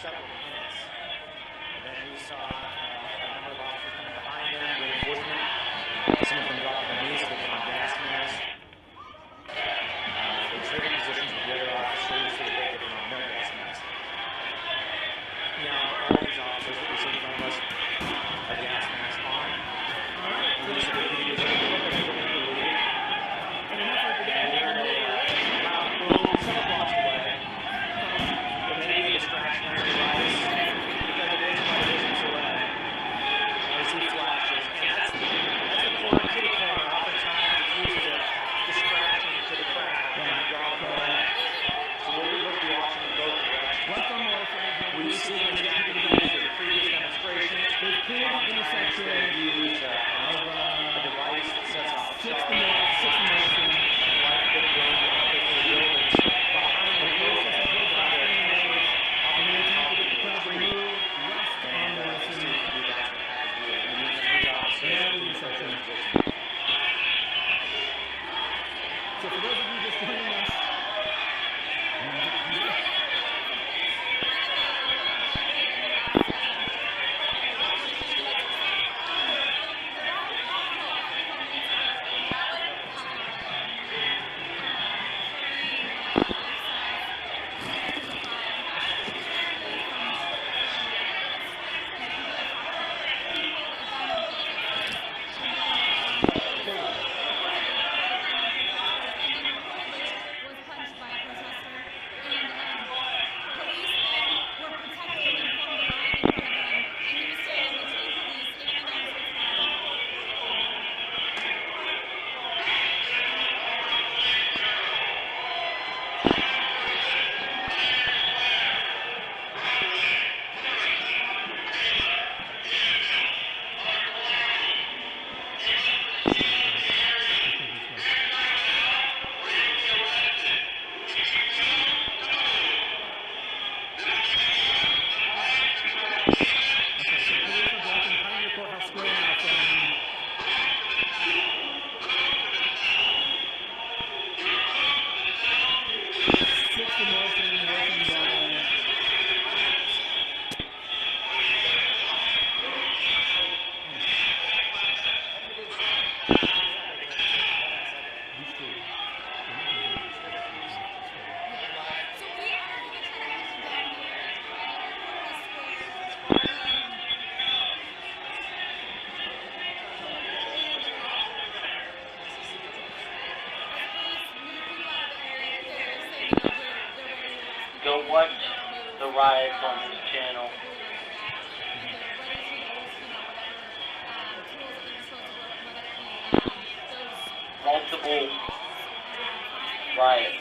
several minutes. And then we saw a number of officers coming behind them, reinforcement. Some of them dropping their knees, they on gas masks. They traded positions with the other officers so that they could put on no gas masks. Now, all these officers that we see in front of us have gas masks on. We should be using the in an effort to get here, loud boom, several blocks away. It may be a distraction on the device because it is about a distance away. We see flashes, and that's the corner, kitty corner. Oftentimes it's used as a distraction to the crowd. So we'll be watching in both directions. We've seen this happen in previous demonstrations. They've cleared the intersection. They use a device that sets off a charge. So for those of you just joining us, go watch the riots on this channel. Multiple riots.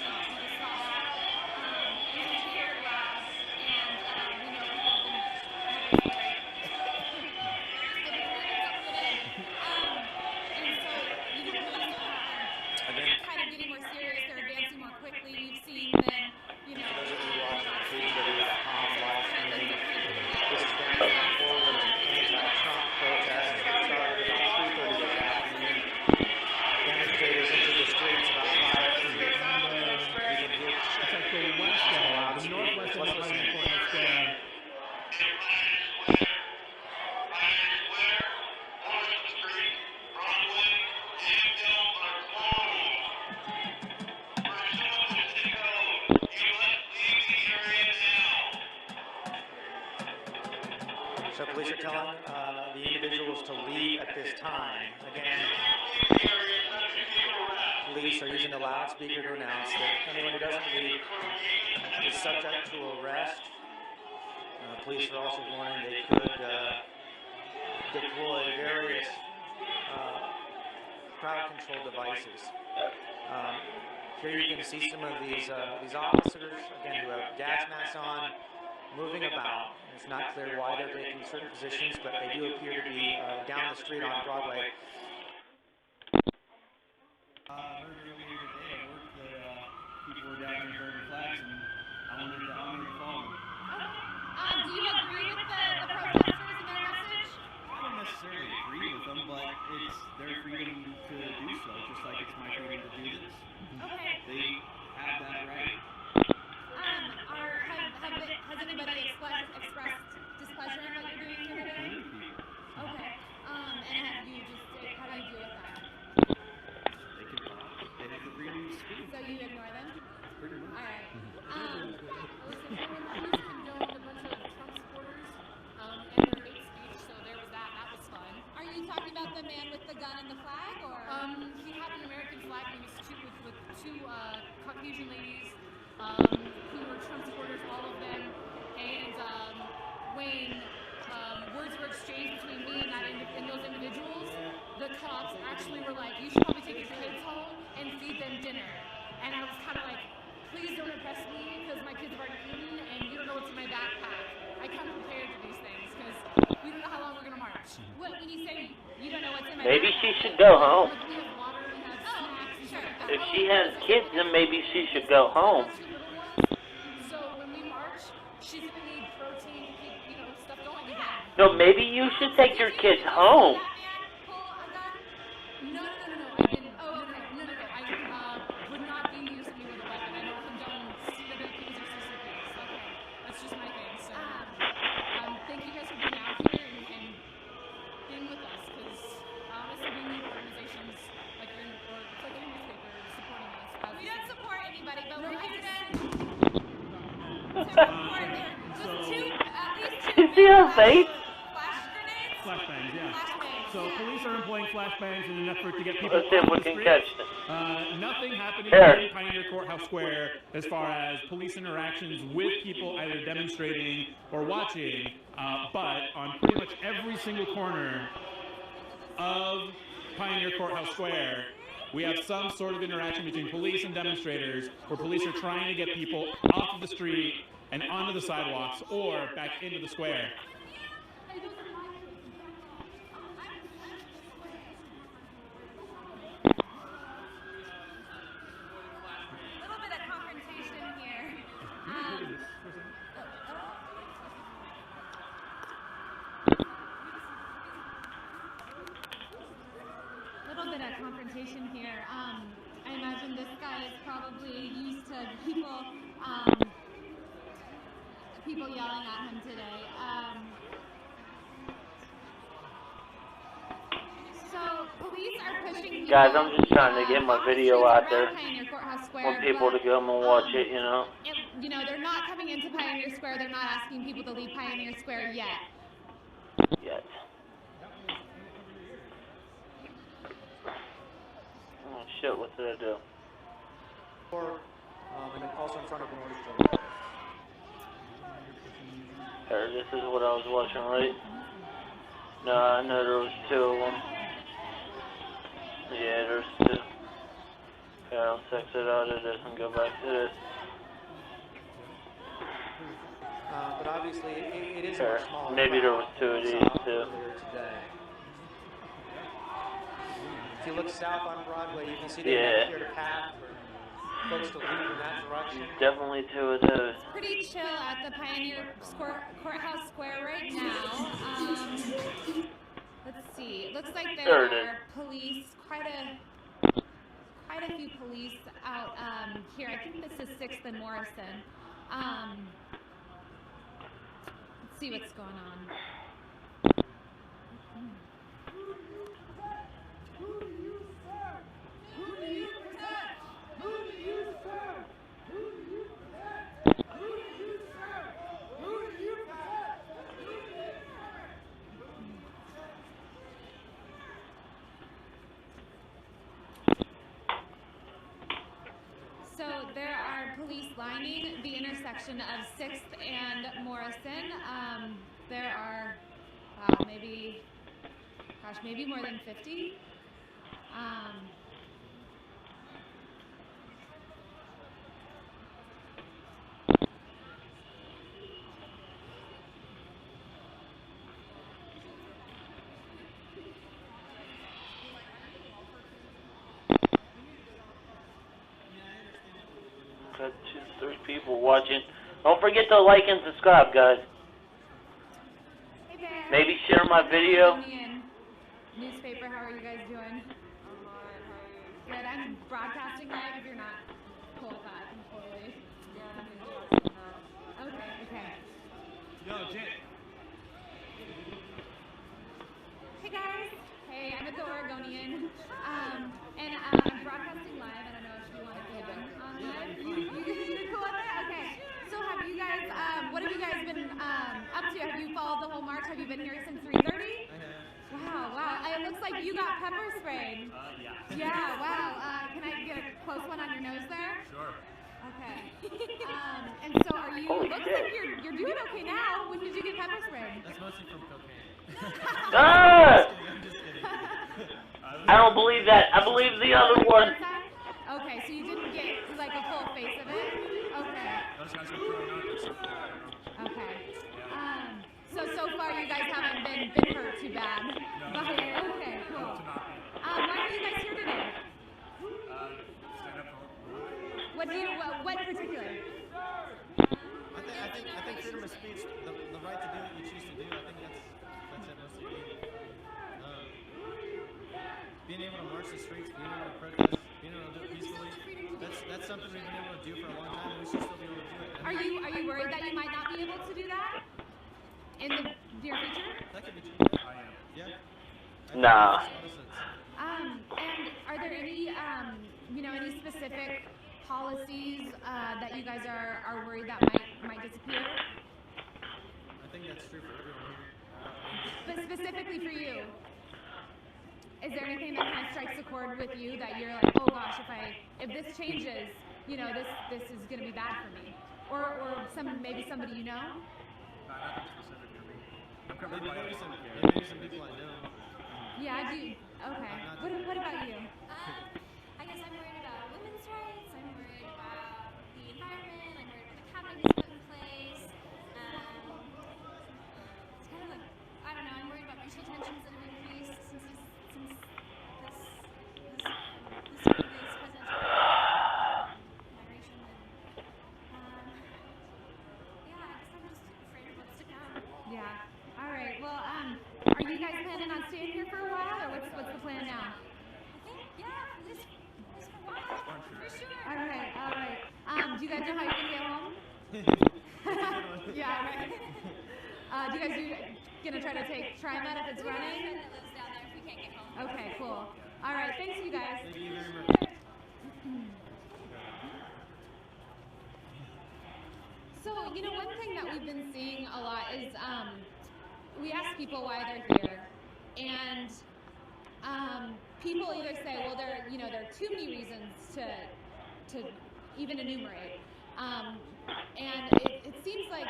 So police are telling the individuals to leave at this time. Again, police are using the loudspeaker to announce that anyone who doesn't leave is subject to arrest. Police are also warning they could deploy various crowd control devices. Here you can see some of these officers, again, who have gas masks on, moving about. It's not clear why they're taking certain positions, but they do appear to be down the street on Broadway. I heard earlier today at work that people were down there burning flags, and I wanted to follow them. Do you agree with the protesters and their message? I don't necessarily agree with them, but it's their freedom to do so, just like it's my freedom to do this. Okay. They have that right. Has anybody expressed Caucasian ladies who were Trump supporters, all of them. And when words were exchanged between me and those individuals, the cops actually were like, "You should probably take your kids home and feed them dinner." And I was kind of like, "Please don't impress me because my kids have already eaten and you don't know what's in my backpack." I come prepared to these things because we don't know how long we're going to march. When you say you don't know what's in my Maybe backpack, she should go home. Like we have water, we have snacks and stuff like that. If she has kids, then maybe she should go home. I got two little ones, so when we march, she's going to need protein to keep, stuff going again. No, maybe you should take your kids home. No, I didn't. Oh, okay. No. I would not be near somebody with a weapon. I don't condone CWPs or CCPs. Okay. That's just my thing. So, thank you guys for being out here and being with us because honestly, we need organizations like your newspaper supporting us. We don't support anybody, but No, we're I here just- to report there. Just at least two You see her face? flash grenades. Flashbangs, yeah. Flashbangs. So police are employing flashbangs in an effort to get people Let's see if off we the can street. catch them. Nothing happening Here. in Pioneer Courthouse Square as far as police interactions with people either demonstrating or watching, but on pretty much every single corner of Pioneer Courthouse Square, we have some sort of interaction between police and demonstrators where police are trying to get people off of the street and onto the sidewalks or back into the square. A little bit of confrontation here. Little bit of confrontation here. I imagine this guy is probably used to people yelling at him today. So police are pushing people. Guys, I'm just trying to get my off video streets out around there. Pioneer Courthouse Square, Want people to but, come and watch it, they're not coming into Pioneer Square. They're not asking people to leave Pioneer Square yet. Yet. Oh shit, what did I do? And then also in front of an orchestra. Here, this is what I was watching, right? No, I know there was two of them. Yeah, there's two. Okay, I'll exit out of this and go back to this. But obviously, it is a Sure. much smaller Maybe there crowd was two of than we these, saw too. earlier today. If you look south on Broadway, you can see they Yeah. have cleared a path for folks to leave in that direction. Definitely two of those. Pretty chill at the Pioneer Courthouse Square right now. Let's see. It looks like There it there is. are police, quite a few police out here. I think this is 6th and Morrison. Let's see what's going on. So there are police lining the intersection of 6th and Morrison. There are maybe more than 50. Got 2, 3 people watching. Don't forget to like and subscribe, guys. Hey there. Maybe share my video. Newspaper, how are you guys doing? Good. I'm broadcasting live. If you're not cool with that, I'm totally. Okay. Yo, Jen. Hey guys. Hey, I'm at the Oregonian. And I'm broadcasting live. I don't know if you want to be on live. You're cool with it? Okay. So have you guys, what have you guys been up to? Have you followed the whole march? Have you been here since 3:30? Wow. It looks like you got pepper sprayed. Yeah. Yeah, wow. Can I get a close one on your nose there? Sure. And so are you, Holy looks shit. like you're doing okay now. When did you get pepper sprayed? That's mostly from cocaine. Ah! I'm just kidding. I don't believe that. I believe the other one. Okay, so you didn't get like a full face of it? Okay. Those guys were throwing out there so far, you know. Okay. So far you guys haven't been hurt too bad by it. Okay, cool. Why are you guys here today? Stand up for What in particular? I think freedom of speech, the right to do what you choose to do, I think that's it mostly. Being able to march the streets, being able to protest, being able to do it peacefully, that's something we've been able to do for a long time, and we should still be able to do it. Are you worried that you might not be able to do that in the near future? That could be true. I am. Yeah. Nah. And are there any any specific policies that you guys are worried that might disappear? I think that's true for everyone here. But specifically for you, is there anything that kind of strikes a chord with you that you're like, oh gosh, if this changes, this is going to be bad for me, or maybe somebody you know? Nothing specific for me. I'm covered by Maybe everything. some people I know. Yeah, I do. Okay. What about you? I guess I'm worried about women's rights. I'm worried about the environment. I'm worried about the cabinet he's put in place. It's kind of like, I don't know. I'm worried about racial tensions that have increased since this presidential inauguration. And yeah, I guess I'm just afraid of what's to come. Yeah. All right. Well, are you guys planning on staying here for a while, or what's the plan now? I think, yeah, just for a while, for sure. All right. Do you guys know how you're gonna get home? Yeah. Right. Do you guys gonna try to take TriMet if it's running? That lives down there if we can't get home. Okay. Cool. All right. Thanks, you guys. Thank you very much. So, one thing that we've been seeing a lot is we ask people why they're here, and people either say, well, there are too many reasons to even enumerate, and it seems like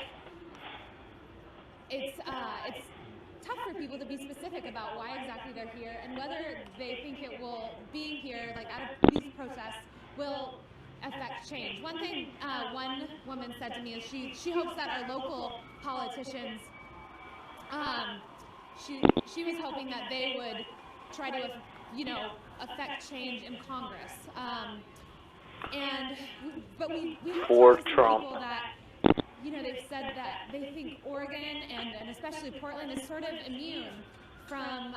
it's tough for people to be specific about why exactly they're here and whether they think being here, like out of these protests, will affect change. One thing one woman said to me is she hopes that our local politicians, she was hoping that they would try to affect change in Congress. But we have For talked to some Trump. people that they've said that they think Oregon and especially Portland is sort of immune from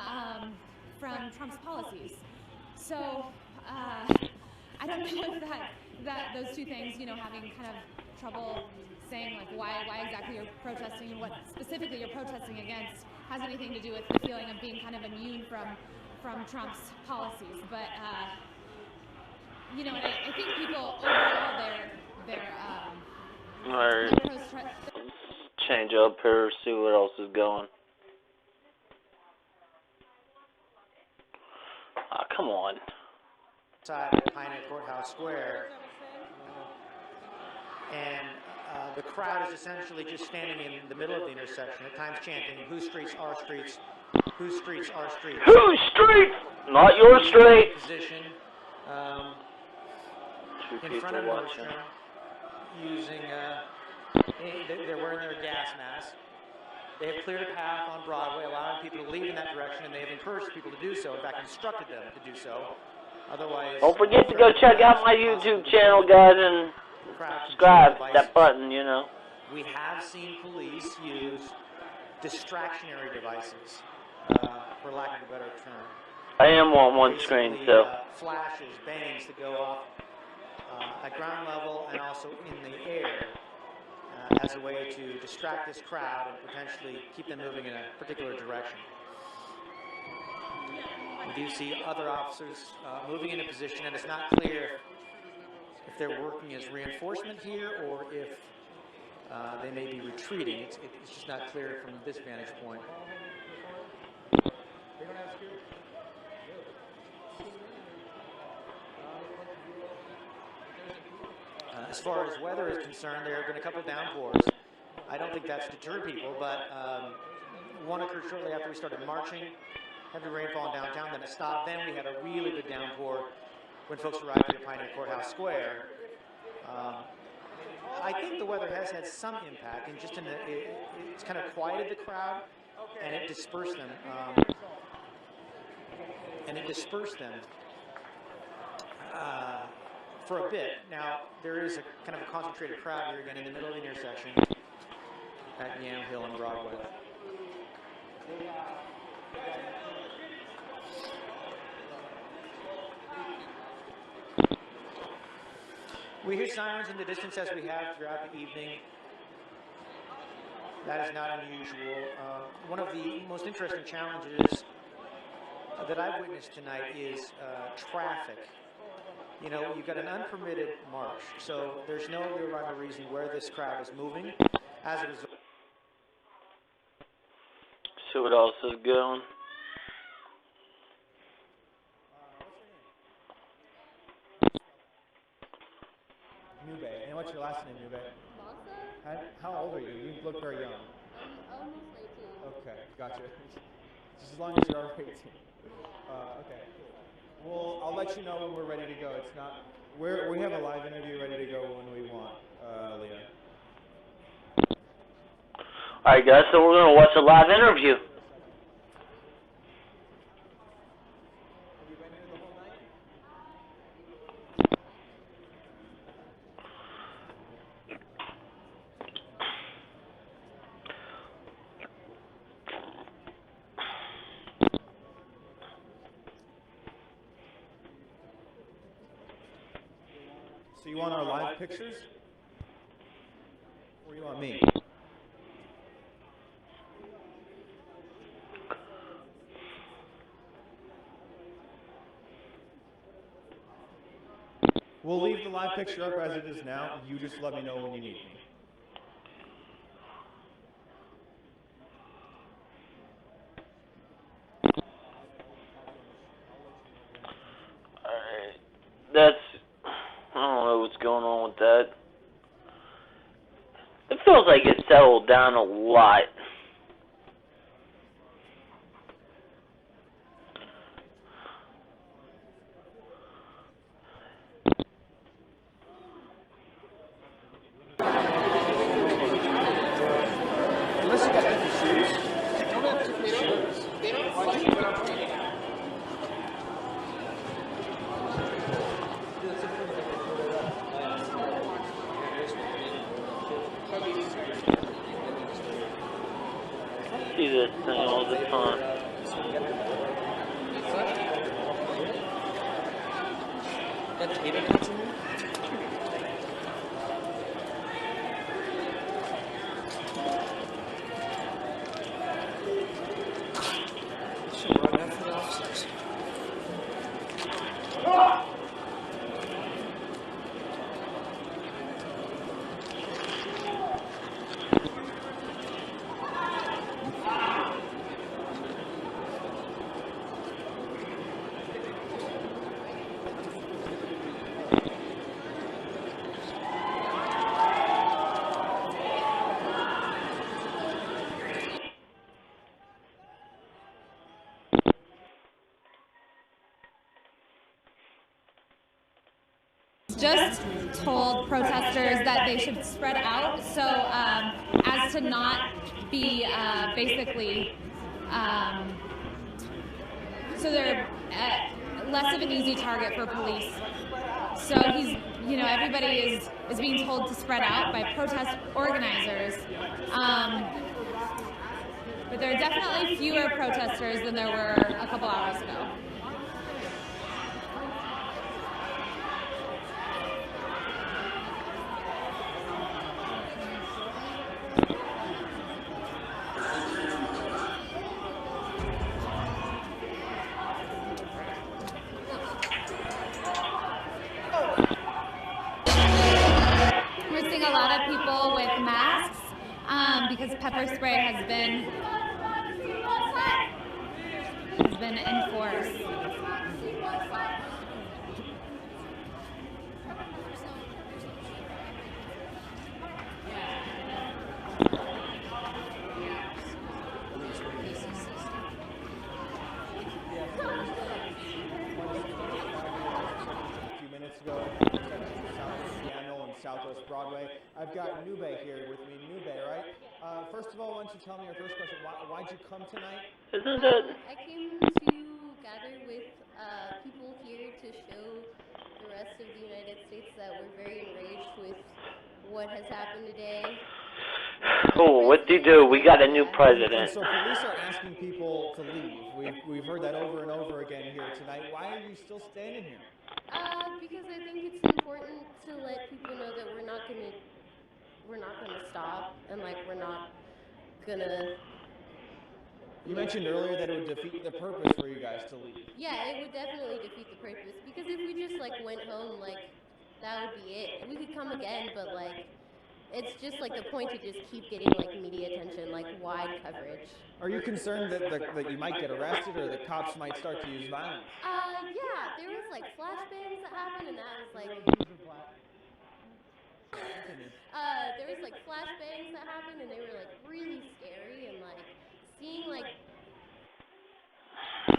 Trump's policies. So I don't know if that those two things, having kind of trouble saying like why exactly you're protesting and what specifically you're protesting against has anything to do with the feeling of being kind of immune from Trump's policies. But and I think people overall Alright. Change up here, see what else is going. Come on. Outside of Piney Courthouse Square, and the crowd is essentially just standing in the middle of the intersection, at times chanting, "Whose streets are streets? Whose streets are streets?" Whose street? Not your street. Position Two in people front of watching. Nordstrom, using they're wearing their gas masks. They have cleared a path on Broadway, allowing people to leave in that direction, and they have encouraged people to do so. In fact, instructed them to do so. Otherwise, Don't forget to go check out my YouTube channel, guys, and subscribe. That button, We have seen police use distractionary devices, for lack of a better term. I am on one screen, Basically, so. flashes, bangs that go off at ground level and also in the air as a way to distract this crowd and potentially keep them moving in a particular direction. We do see other officers moving into position, and it's not clear if they're working as reinforcement here or if they may be retreating. It's just not clear from this vantage point. As far as weather is concerned, there have been a couple downpours. I don't think that's deterred people, but one occurred shortly after we started marching. Heavy rainfall in downtown, then it stopped. Then we had a really good downpour when folks arrived here at Pioneer Courthouse Square. I think the weather has had some impact, and just it's kind of quieted the crowd, and it dispersed them. For a bit. Now, there is a kind of a concentrated crowd here again in the middle of the intersection at Yam Hill and Broadway. We hear sirens in the distance as we have throughout the evening. That is not unusual. One of the most interesting challenges that I've witnessed tonight is traffic. You know, you've got an unpermitted march, so there's no real rhyme or reason where this crowd is moving. As a result, See what else is going. Nube. And what's your last name, Nube? How old are you? You look very young. Almost 18. Okay, gotcha. Just as long as you're over 18. Okay. Well, I'll let you know when we're ready to go. It's not. We have a live interview ready to go when we want, Leah. All right, guys. So we're gonna watch a live interview. So you want our live pictures? Or you want me? We'll leave the live picture up as it is now. You just let me know when you need me. Alright. That's... I don't know what's going on with that. It feels like it settled down a lot. See this thing all the time. Just told protesters that they should spread out so as to not be basically so they're less of an easy target for police. So everybody is being told to spread out by protest organizers. But there are definitely fewer protesters than there were a couple hours ago. We're seeing a lot of people with masks because pepper spray has been enforced. Southwest Broadway. I've got Nube here with me. Nube, right? First of all, why don't you tell me your first question? Why'd you come tonight? Isn't it? I came to gather with people here to show the rest of the United States that we're very enraged with what has happened today. Cool. What do you do? We got a new And president. so police are asking people to leave. We've heard that over and over again here tonight. Why are you still standing here? Because I think it's important to let people know that we're not gonna stop, and like we're not gonna. You mentioned earlier that it would defeat the purpose for you guys to leave. Yeah, it would definitely defeat the purpose, because if we just like went home, like that would be it. We could come again, but like it's just like the point to just keep getting like media attention, like wide coverage. Are you concerned that you might get arrested or that cops might start to use violence? Yeah, there was like flashbangs that happened, and that was like. There was like flashbangs that happened, and they were like really scary, and like seeing like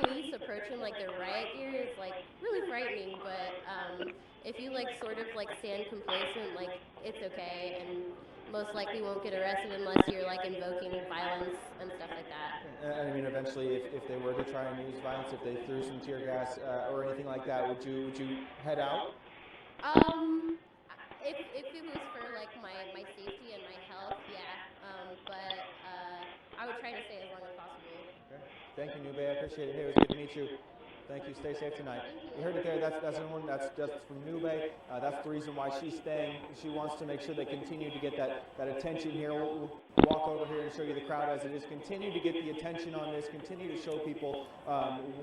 police approaching like their riot gear is like really frightening. But if you like sort of like stand complacent, like it's okay, and most likely won't get arrested unless you're like invoking violence and stuff like that. I mean, eventually, if they were to try and use violence, if they threw some tear gas or anything like that, would you head out? If it was for like my safety and my health, yeah. But I would try to stay as long as possible. Okay. Thank you, Nube. I appreciate it. Hey, it was good to meet you. Thank you. Stay safe tonight. You heard it there. That's from Nube. That's the reason why she's staying. She wants to make sure they continue to get that attention here. We'll walk over here and show you the crowd as it is. Continue to get the attention on this. Continue to show people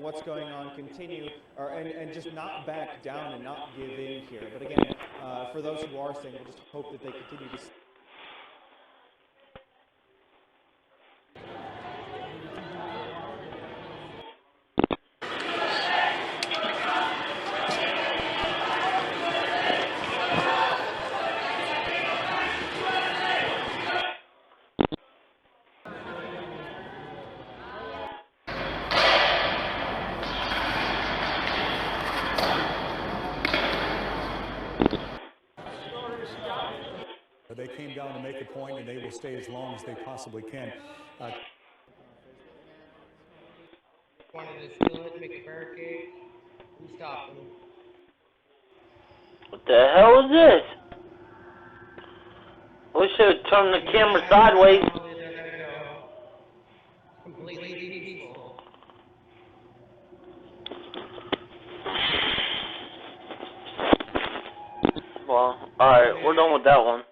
what's going on. Continue and just not back down and not give in here. But again, for those who are staying, we'll just hope that they continue to. They came down to make a point, and they will stay as long as they possibly can. Wanted to steal it, make a barricade. We stopped them. What the hell is this? We should have turned the camera sideways. Completely peaceful. Well, alright, we're done with that one.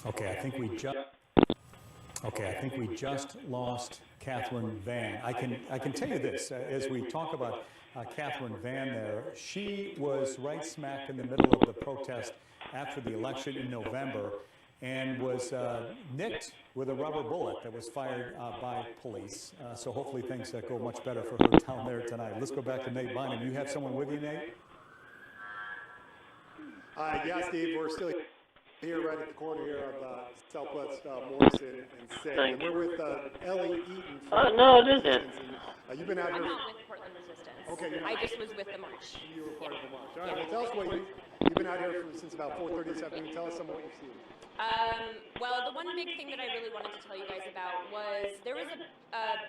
Okay, I think we just lost Catherine Van. I can tell you this, as we talk about Catherine Van there, she was right smack in the middle of the protest after the election in November and was nicked with a rubber bullet that was fired by police. So hopefully things go much better for her down there tonight. Let's go back to Nate Bynum. You have someone with you, Nate? Yeah, Steve, we're still here right at the corner here of Southwest Morrison and Sick. And we're with Ellie Eaton. No, it isn't. You've been out here. I'm not with Portland Resistance. Okay. I just was with the march. You were part of the march. All right, well, tell us what you've been out here since about 4:30 this afternoon. Tell us some of what you've seen. Well, the one big thing that I really wanted to tell you guys about was there was a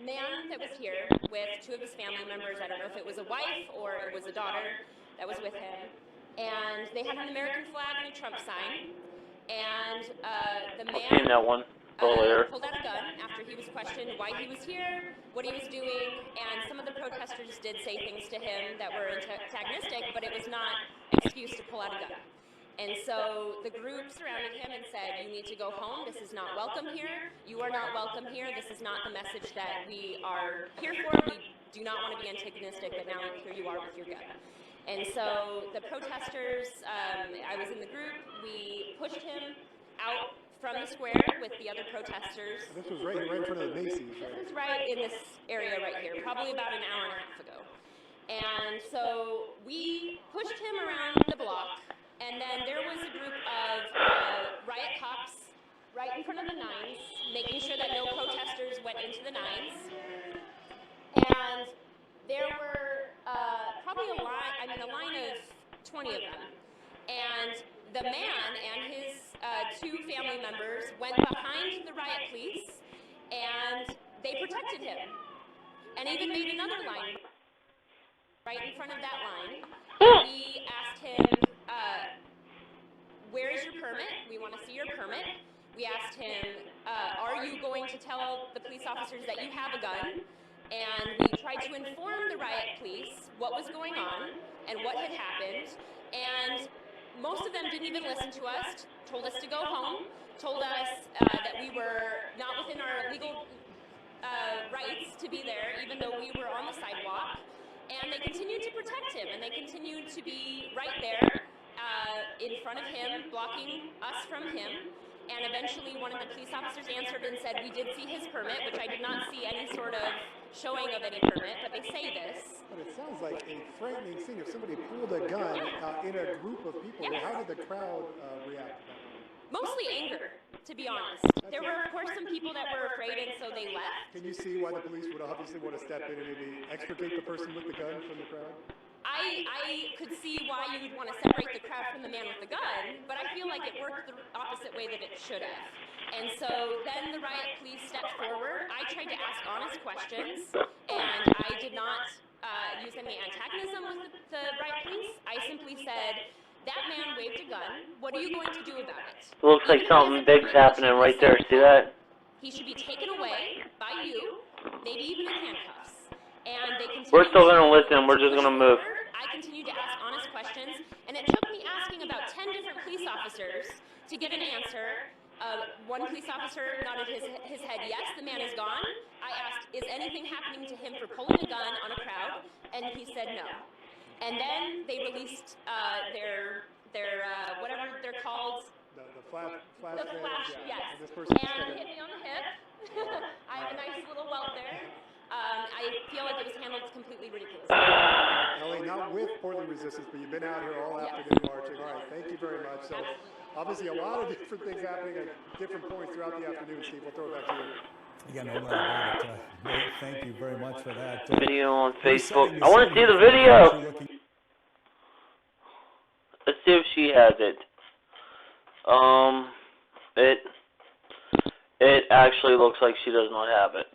man that was here with two of his family members. I don't know if it was a wife or it was a daughter that was with him. And they had an American flag and a Trump sign. And the man I've seen that one earlier. pulled out a gun after he was questioned why he was here, what he was doing, and some of the protesters did say things to him that were antagonistic, but it was not an excuse to pull out a gun. And so the group surrounded him and said, you need to go home. This is not welcome here. You are not welcome here. This is not the message that we are here for. We do not want to be antagonistic, but now here you are with your gun. And so the protesters, I was in the group, we pushed him out from the square with the other protesters. This was right in front of the Macy's, right? This was right in this area right here, probably about an hour and a half ago. And so we pushed him around the block, and then there was a group of riot cops right in front of the nines, making sure that no protesters went into the nines. And there were probably a line of 20 of them. And the man and his 2 family members went behind the riot police and they protected him. And even made another line right in front of that line. And we asked him, where is your permit? We want to see your permit. We asked him, are you going to tell the police officers that you have a gun? And we tried to inform the riot police what was going on and what had happened. And most of them didn't even listen to us, told us to go home, told us that we were not within our legal rights to be there, even though we were on the sidewalk. And they continued to protect him, and they continued to be right there in front of him, blocking us from him. And eventually one of the police officers answered and said, we did see his permit, which I did not see any sort of showing of any permit, but they say this. But it sounds like a frightening scene. If somebody pulled a gun in a group of people, Yes. how did the crowd react? Mostly anger, to be honest. There were, of course, some people that were afraid, and so they left. Can you see why the police would obviously want to step in and maybe extricate the person with the gun from the crowd? I could see why you would want to separate the crowd from the man with the gun, but I feel like it worked the opposite way that it should have. And so then the riot police stepped forward. I tried to ask honest questions, and I did not use any antagonism with the riot police. I simply said, that man waved a gun. What are you going to do about it? Looks like something big's happening right there. See that? He should be taken away by you, maybe even in handcuffs. And they continued. We're still going to listen. We're just going to move. I continued to ask honest questions, and it took me asking about 10 different police officers to get an answer. One police officer nodded his head, yes, the man is gone. I asked, is anything happening to him for pulling a gun on a crowd? And he said no. And then they released their whatever they're called. The flash. The flash, yes. And this person And hit me on the hip. I have a nice little welt there. I feel like it was handled completely ridiculously. Ellie, not with Portland Resistance, but you've been out here all afternoon marching. All right, thank you very much. So, obviously, a lot of different things happening at different points throughout the afternoon. Steve, we'll throw it back to you. Yeah, no doubt about it. Nate, thank you very much for that. Video on Facebook. I want to see the video. Let's see if she has it. It actually looks like she does not have it.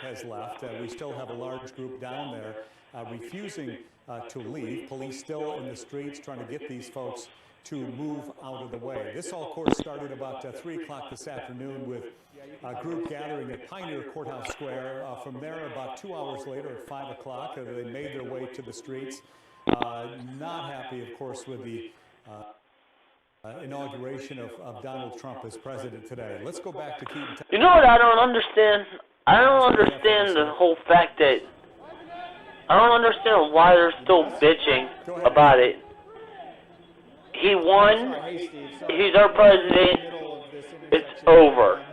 Has left. We still have a large group down there refusing to leave. Police still in the streets trying to get these folks to move out of the way. This all, of course, started about 3 o'clock this afternoon with a group gathering at Pioneer Courthouse Square. From there, about 2 hours later at 5 o'clock, they made their way to the streets. Not happy, of course, with the inauguration of Donald Trump as president today. Let's go back to Keaton. You know what I don't understand? I don't understand the whole fact that I don't understand why they're still bitching about it. He won. He's our president. It's over.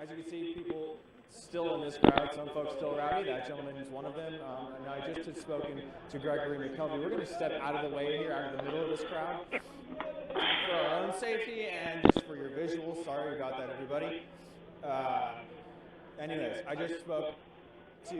As you can see, people still in this crowd, some folks still rowdy. That gentleman is one of them. And I just had spoken to Gregory McKelvey. We're going to step out of the way here, out of the middle of this crowd, for our own safety and just for your visuals. Sorry about that, everybody. Anyways, I just spoke to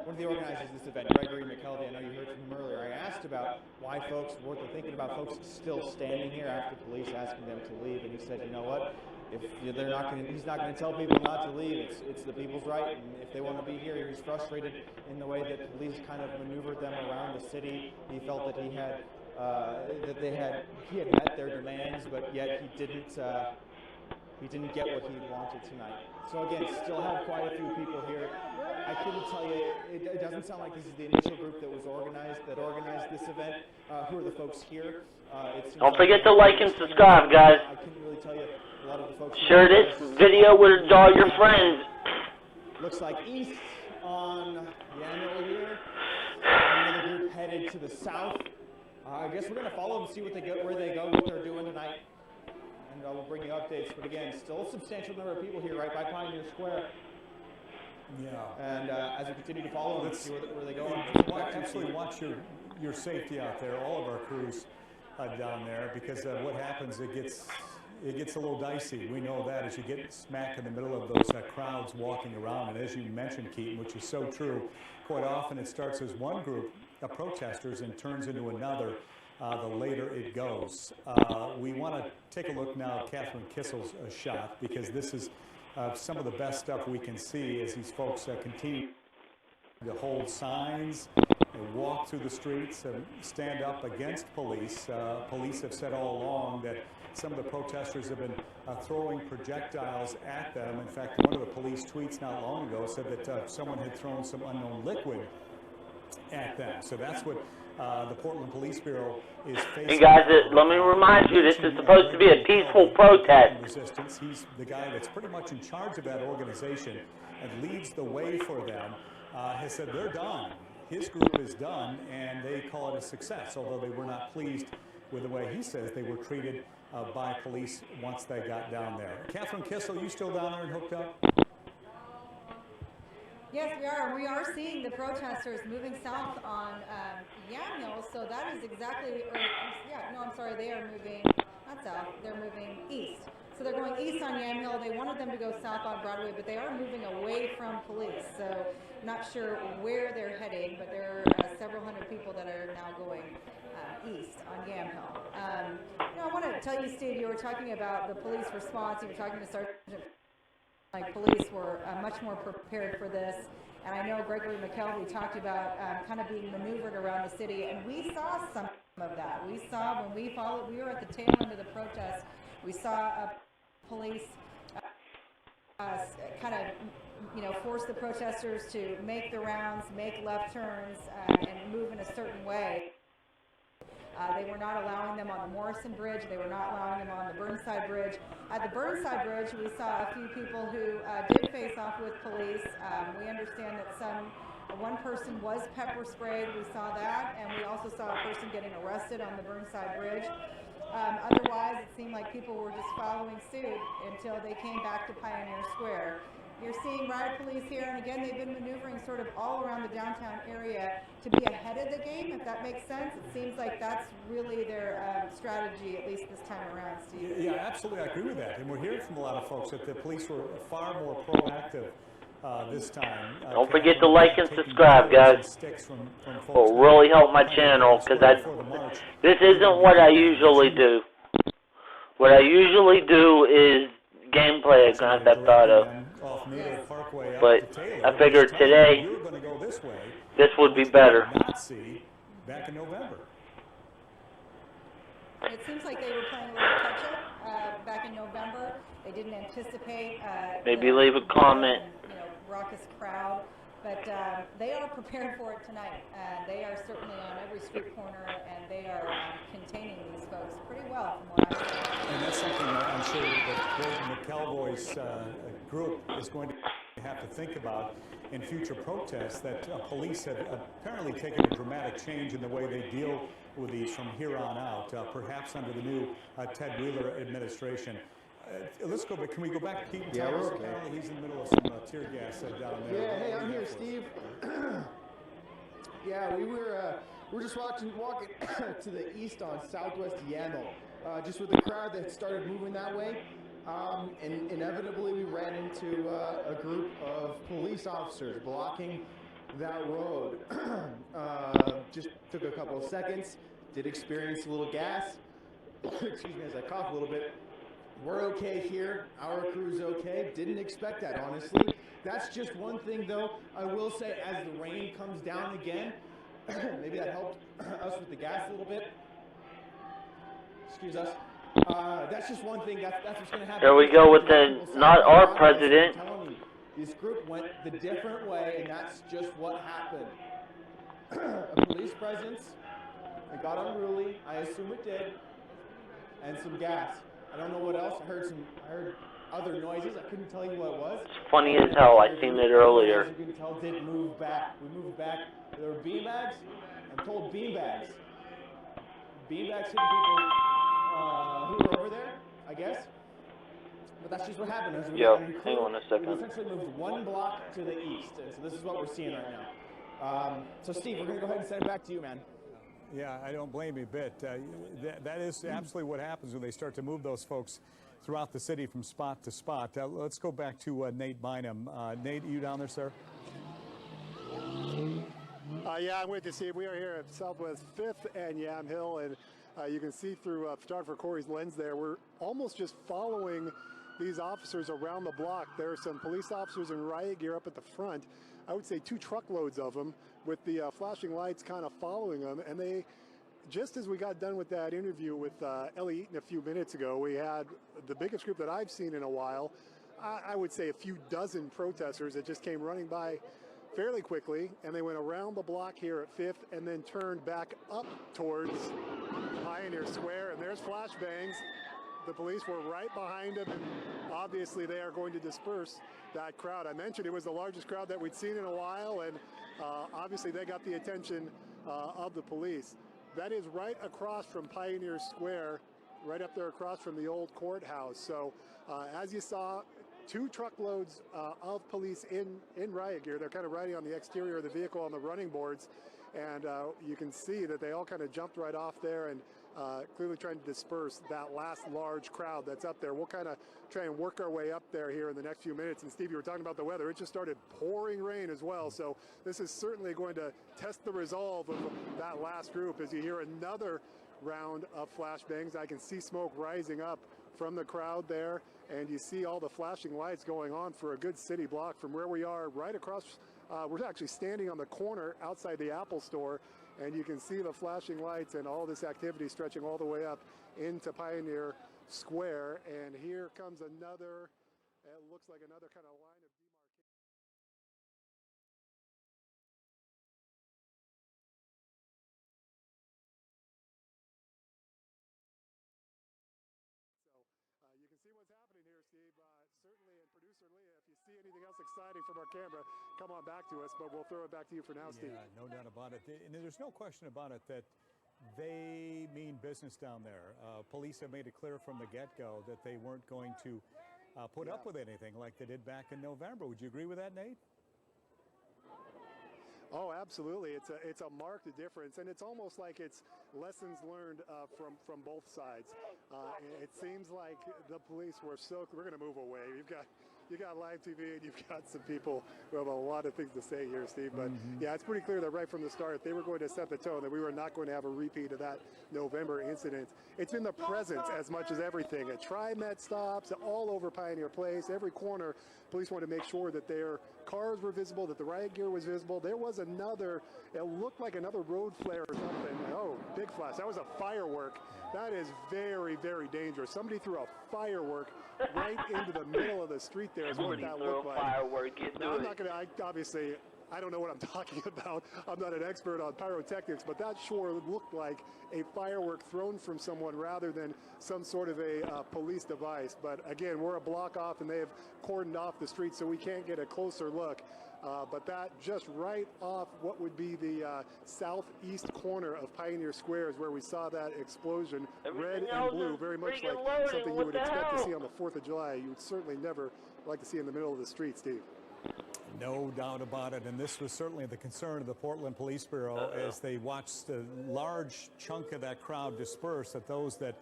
one of the organizers of this event, Gregory McKelvey. I know you heard from him earlier. I asked about why folks were thinking about folks still standing here after police asking them to leave, and he said, you know what? If they're not going, he's not going to tell people not to leave. It's the people's right, and if they want to be here, he's frustrated in the way that police kind of maneuvered them around the city. He felt that he had met their demands, but yet he didn't get what he wanted tonight. So again, still have quite a few people here. I couldn't tell you, it doesn't sound like this is the initial group that organized this event. Who are the folks here? Don't forget to like and subscribe, guys. I couldn't really tell you a lot of the folks. Share this video with all your friends. Looks like east on the annual year. Another group headed to the south. I guess we're going to follow them, see where they go, what they're doing tonight. And we'll bring you updates. But again, still a substantial number of people here right by Pioneer Square. Yeah. And as we continue to follow them, see where they go. Absolutely watch your safety out there, all of our crews down there, because what happens, it gets a little dicey. We know that as you get smack in the middle of those crowds walking around. And as you mentioned, Keaton, which is so true, quite often it starts as one group of protesters and turns into another the later it goes. We want to take a look now at Catherine Kissel's shot, because this is some of the best stuff we can see as these folks continue to hold signs and walk through the streets and stand up against police. Police have said all along that some of the protesters have been throwing projectiles at them. In fact, one of the police tweets not long ago said that someone had thrown some unknown liquid at them. So that's what the Portland Police Bureau is facing. Hey guys, let me remind you, this is supposed to be a peaceful protest. Resistance. He's the guy that's pretty much in charge of that organization and leads the way for them. Has said they're done. His group is done, and they call it a success, although they were not pleased with the way he says they were treated by police once they got down there. Catherine Kissel, you still down there and hooked up? Yes, we are. We are seeing the protesters moving south on Yamhill, so that is exactly, they are moving, not south, they're moving east. So they're going east on Yamhill. They wanted them to go south on Broadway, but they are moving away from police. So not sure where they're heading, but there are several hundred people that are now going east on Yamhill. I want to tell you, Steve, you were talking about the police response. You were talking to Sergeant. Like police were much more prepared for this, and I know Gregory McKelvey talked about kind of being maneuvered around the city, and we saw some of that. We saw when we were at the tail end of the protest, we saw police kind of force the protesters to make the rounds, make left turns, and move in a certain way. They were not allowing them on the Morrison Bridge. They were not allowing them on the Burnside Bridge. At the Burnside Bridge, we saw a few people who did face off with police. We understand that one person was pepper sprayed. We saw that, and we also saw a person getting arrested on the Burnside Bridge. Otherwise, it seemed like people were just following suit until they came back to Pioneer Square. You're seeing riot police here, and again, they've been maneuvering sort of all around the downtown area to be ahead of the game, if that makes sense. It seems like that's really their strategy, at least this time around, Steve. Yeah, absolutely. I agree with that. And we're hearing from a lot of folks that the police were far more proactive this time. Don't forget to like and subscribe, guys. It will really help my channel, because this isn't what I usually do. What I usually do is gameplay a Grand Theft Auto. But I figured today this would be better. Back in November. It seems like they were playing a little catch-up back in November. They didn't anticipate maybe leave a comment. Raucous crowd, but they are prepared for it tonight. They are certainly on every street corner, and they are containing these folks pretty well, from what I'm seeing. And that's something I'm sure that McElroy's group is going to have to think about in future protests, that police have apparently taken a dramatic change in the way they deal with these from here on out, perhaps under the new Ted Wheeler administration. Let's go back. Can we go back to Keaton? Yeah, we're okay. Apparently he's in the middle of some tear gas down there. Yeah, hey, I'm here, Steve. Yeah, we're just walking to the east on Southwest Yamhill, just with the crowd that started moving that way. And inevitably we ran into a group of police officers blocking that road. Just took a couple of seconds, did experience a little gas. Excuse me as I cough a little bit. We're okay here. Our crew's okay. Didn't expect that, honestly. That's just one thing, though. I will say, as the rain comes down again, maybe that helped us with the gas a little bit. Excuse us. That's just one thing. That's what's going to happen. There we go with not our president. This group went the different way, and that's just what happened. A police presence. It got unruly. I assume it did. And some gas. I don't know what else. I heard other noises. I couldn't tell you what it was. It's funny as hell. I seen it earlier. As you can tell, did move back. We moved back. There were beanbags. I'm told beanbags. Beanbags hitting people who were over there, I guess. But that's just what happened. As we Yo, got a new hang crew, on a second. We've essentially moved one block to the east, and so this is what we're seeing right now. So Steve, we're going to go ahead and send it back to you, man. Yeah, I don't blame you a bit. That is absolutely what happens when they start to move those folks throughout the city from spot to spot. Let's go back to Nate Bynum. Nate, are you down there, sir? Yeah, I'm with you, Steve. We are here at Southwest 5th and Yam Hill, and you can see through photographer Corey's lens there, we're almost just following these officers around the block. There are some police officers in riot gear up at the front. I would say 2 truckloads of them with the flashing lights kind of following them. And they, just as we got done with that interview with Ellie Eaton a few minutes ago, we had the biggest group that I've seen in a while. I would say a few dozen protesters that just came running by fairly quickly, and they went around the block here at 5th and then turned back up towards Pioneer Square, and there's flashbangs. The police were right behind them, and obviously they are going to disperse that crowd. I mentioned it was the largest crowd that we'd seen in a while, and obviously they got the attention of the police. That is right across from Pioneer Square, right up there across from the old courthouse. So as you saw, 2 truckloads of police in riot gear. They're kind of riding on the exterior of the vehicle on the running boards, and you can see that they all kind of jumped right off there and clearly trying to disperse that last large crowd that's up there. We'll kind of try and work our way up there here in the next few minutes. And Steve, you were talking about the weather. It just started pouring rain as well, so this is certainly going to test the resolve of that last group as you hear another round of flashbangs. I can see smoke rising up from the crowd there, and you see all the flashing lights going on for a good city block from where we are right across. We're actually standing on the corner outside the Apple store, and you can see the flashing lights and all this activity stretching all the way up into Pioneer Square. And here comes another, it looks like another kind of line of demarcation. You can see what's happening here, Steve. Certainly, and producer Leah, if you see anything else exciting from our camera, come on back to us, but we'll throw it back to you for now, Steve. Yeah, no doubt about it. And there's no question about it that they mean business down there. Police have made it clear from the get-go that they weren't going to put up with anything like they did back in November. Would you agree with that, Nate? Oh, absolutely. It's a marked difference, and it's almost like it's lessons learned from both sides. It seems like the police were we're going to move away. You got live TV, and you've got some people who have a lot of things to say here, Steve. But yeah, it's pretty clear that right from the start, they were going to set the tone, that we were not going to have a repeat of that November incident. It's been the presence as much as everything. At TriMet stops, all over Pioneer Place, every corner, police wanted to make sure that their cars were visible, that the riot gear was visible. There was another, it looked like another road flare or something. Oh, big flash. That was a firework. That is very, very dangerous. Somebody threw a firework right into the middle of the street there is what that looked like. Now, I'm not going to, obviously, I don't know what I'm talking about. I'm not an expert on pyrotechnics, but that sure looked like a firework thrown from someone rather than some sort of a police device. But again, we're a block off, and they have cordoned off the street, so we can't get a closer look. But that just right off what would be the southeast corner of Pioneer Square is where we saw that explosion. Red and blue, very much like something you would expect to see on the 4th of July. You would certainly never like to see in the middle of the street, Steve. No doubt about it, and this was certainly the concern of the Portland Police Bureau as they watched a large chunk of that crowd disperse, that those that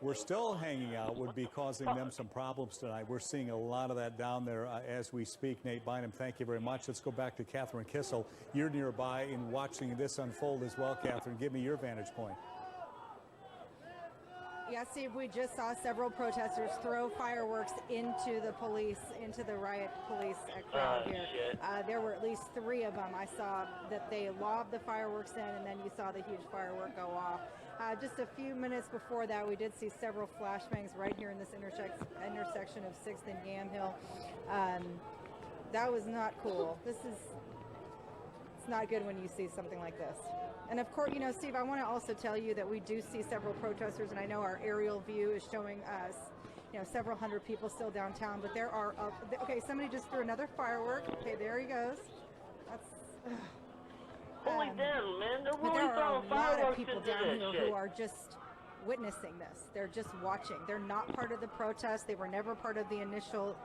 were still hanging out would be causing them some problems tonight. We're seeing a lot of that down there as we speak. Nate Bynum, thank you very much. Let's go back to Catherine Kissel. You're nearby and watching this unfold as well, Catherine. Give me your vantage point. Yeah, Steve, we just saw several protesters throw fireworks into the riot police crowd here. There were at least 3 of them. I saw that they lobbed the fireworks in, and then you saw the huge firework go off. Just a few minutes before that, we did see several flashbangs right here in this intersection of 6th and Yamhill. That was not cool. It's not good when you see something like this. And of course, you know, Steve, I want to also tell you that we do see several protesters, and I know our aerial view is showing us, you know, several hundred people still downtown, but there are, okay, somebody just threw another firework. Okay, there he goes. That's, Holy damn, man, but there are a lot of people down here who are just witnessing this. They're just watching. They're not part of the protest. They were never part of the initial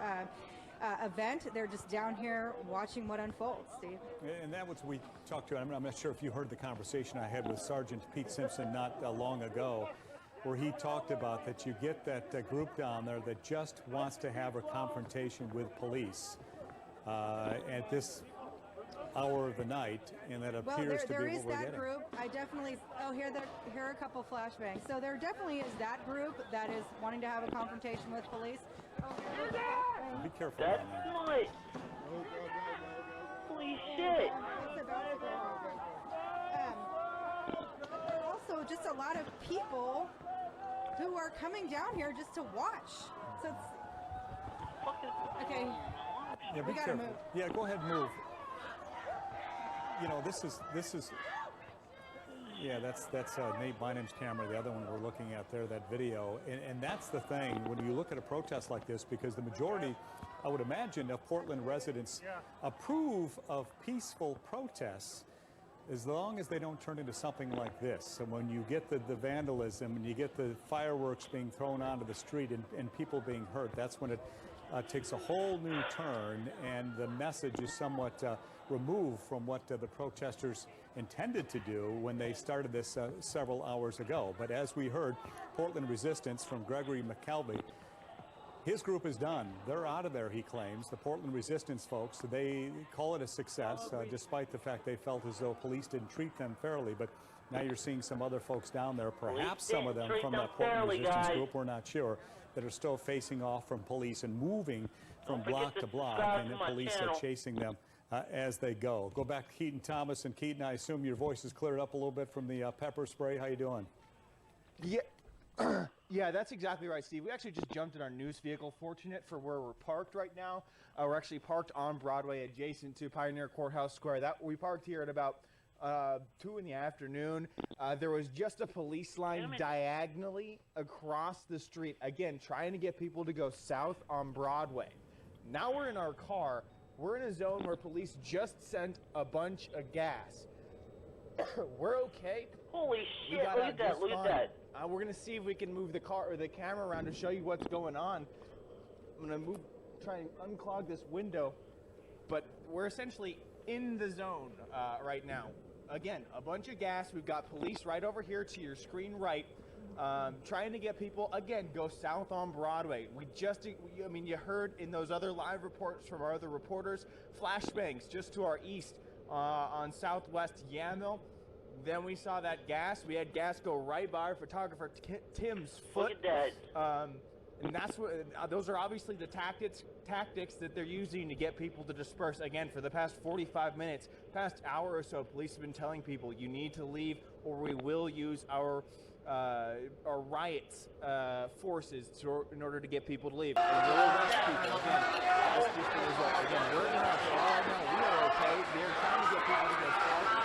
event. They're just down here watching what unfolds, Steve. And that was we talked to. I'm not sure if you heard the conversation I had with Sergeant Pete Simpson not long ago, where he talked about that you get that group down there that just wants to have a confrontation with police at this hour of the night, and that appears to be what we're getting. Well, there is that group. I definitely, here are a couple flashbangs. So there definitely is that group that is wanting to have a confrontation with police. Be careful. That's not. Holy shit. There are also just a lot of people who are coming down here just to watch. So it's, okay. Yeah, we gotta move. Yeah, go ahead and move. You know, this is yeah, that's Nate Bynum's camera. The other one we're looking at there, that video, and that's the thing when you look at a protest like this, because the majority, I would imagine, of Portland residents approve of peaceful protests, as long as they don't turn into something like this. So when you get the vandalism and you get the fireworks being thrown onto the street and people being hurt, that's when it takes a whole new turn, and the message is somewhat removed from what the protesters intended to do when they started this several hours ago. But as we heard, Portland Resistance from Gregory McKelvey, his group is done. They're out of there, he claims. The Portland Resistance folks, they call it a success, despite the fact they felt as though police didn't treat them fairly. But now you're seeing some other folks down there, perhaps some of them from that Portland Resistance group, we're not sure, that are still facing off from police and moving from block to block, and the police are chasing them as they go. Go back to Keaton Thomas. And Keaton, I assume your voice is cleared up a little bit from the pepper spray. How you doing? Yeah. Yeah, that's exactly right, Steve. We actually just jumped in our news vehicle. Fortunate for where we're parked right now. We're actually parked on Broadway adjacent to Pioneer Courthouse Square. We parked here at about 2 in the afternoon. There was just a police line diagonally across the street, again, trying to get people to go south on Broadway. Now we're in our car. We're in a zone where police just sent a bunch of gas. We're okay. Holy shit, look at that, look at that. We're going to see if we can move the car or the camera around to show you what's going on. I'm going to try and unclog this window, but we're essentially in the zone right now. Again, a bunch of gas. We've got police right over here to your screen right, trying to get people, again, go south on Broadway. You heard in those other live reports from our other reporters, flashbangs just to our east on Southwest Yamhill. Then we saw that gas. We had gas go right by our photographer Tim's foot. Look at that. And that's what. Those are obviously the tactics that they're using to get people to disperse. Again, for the past 45 minutes, past hour or so, police have been telling people you need to leave, or we will use our riots forces in order to get people to leave. And we'll arrest people. Again, that's just the result. Again, we're in our car right now. We are okay. They're trying to get people to go south.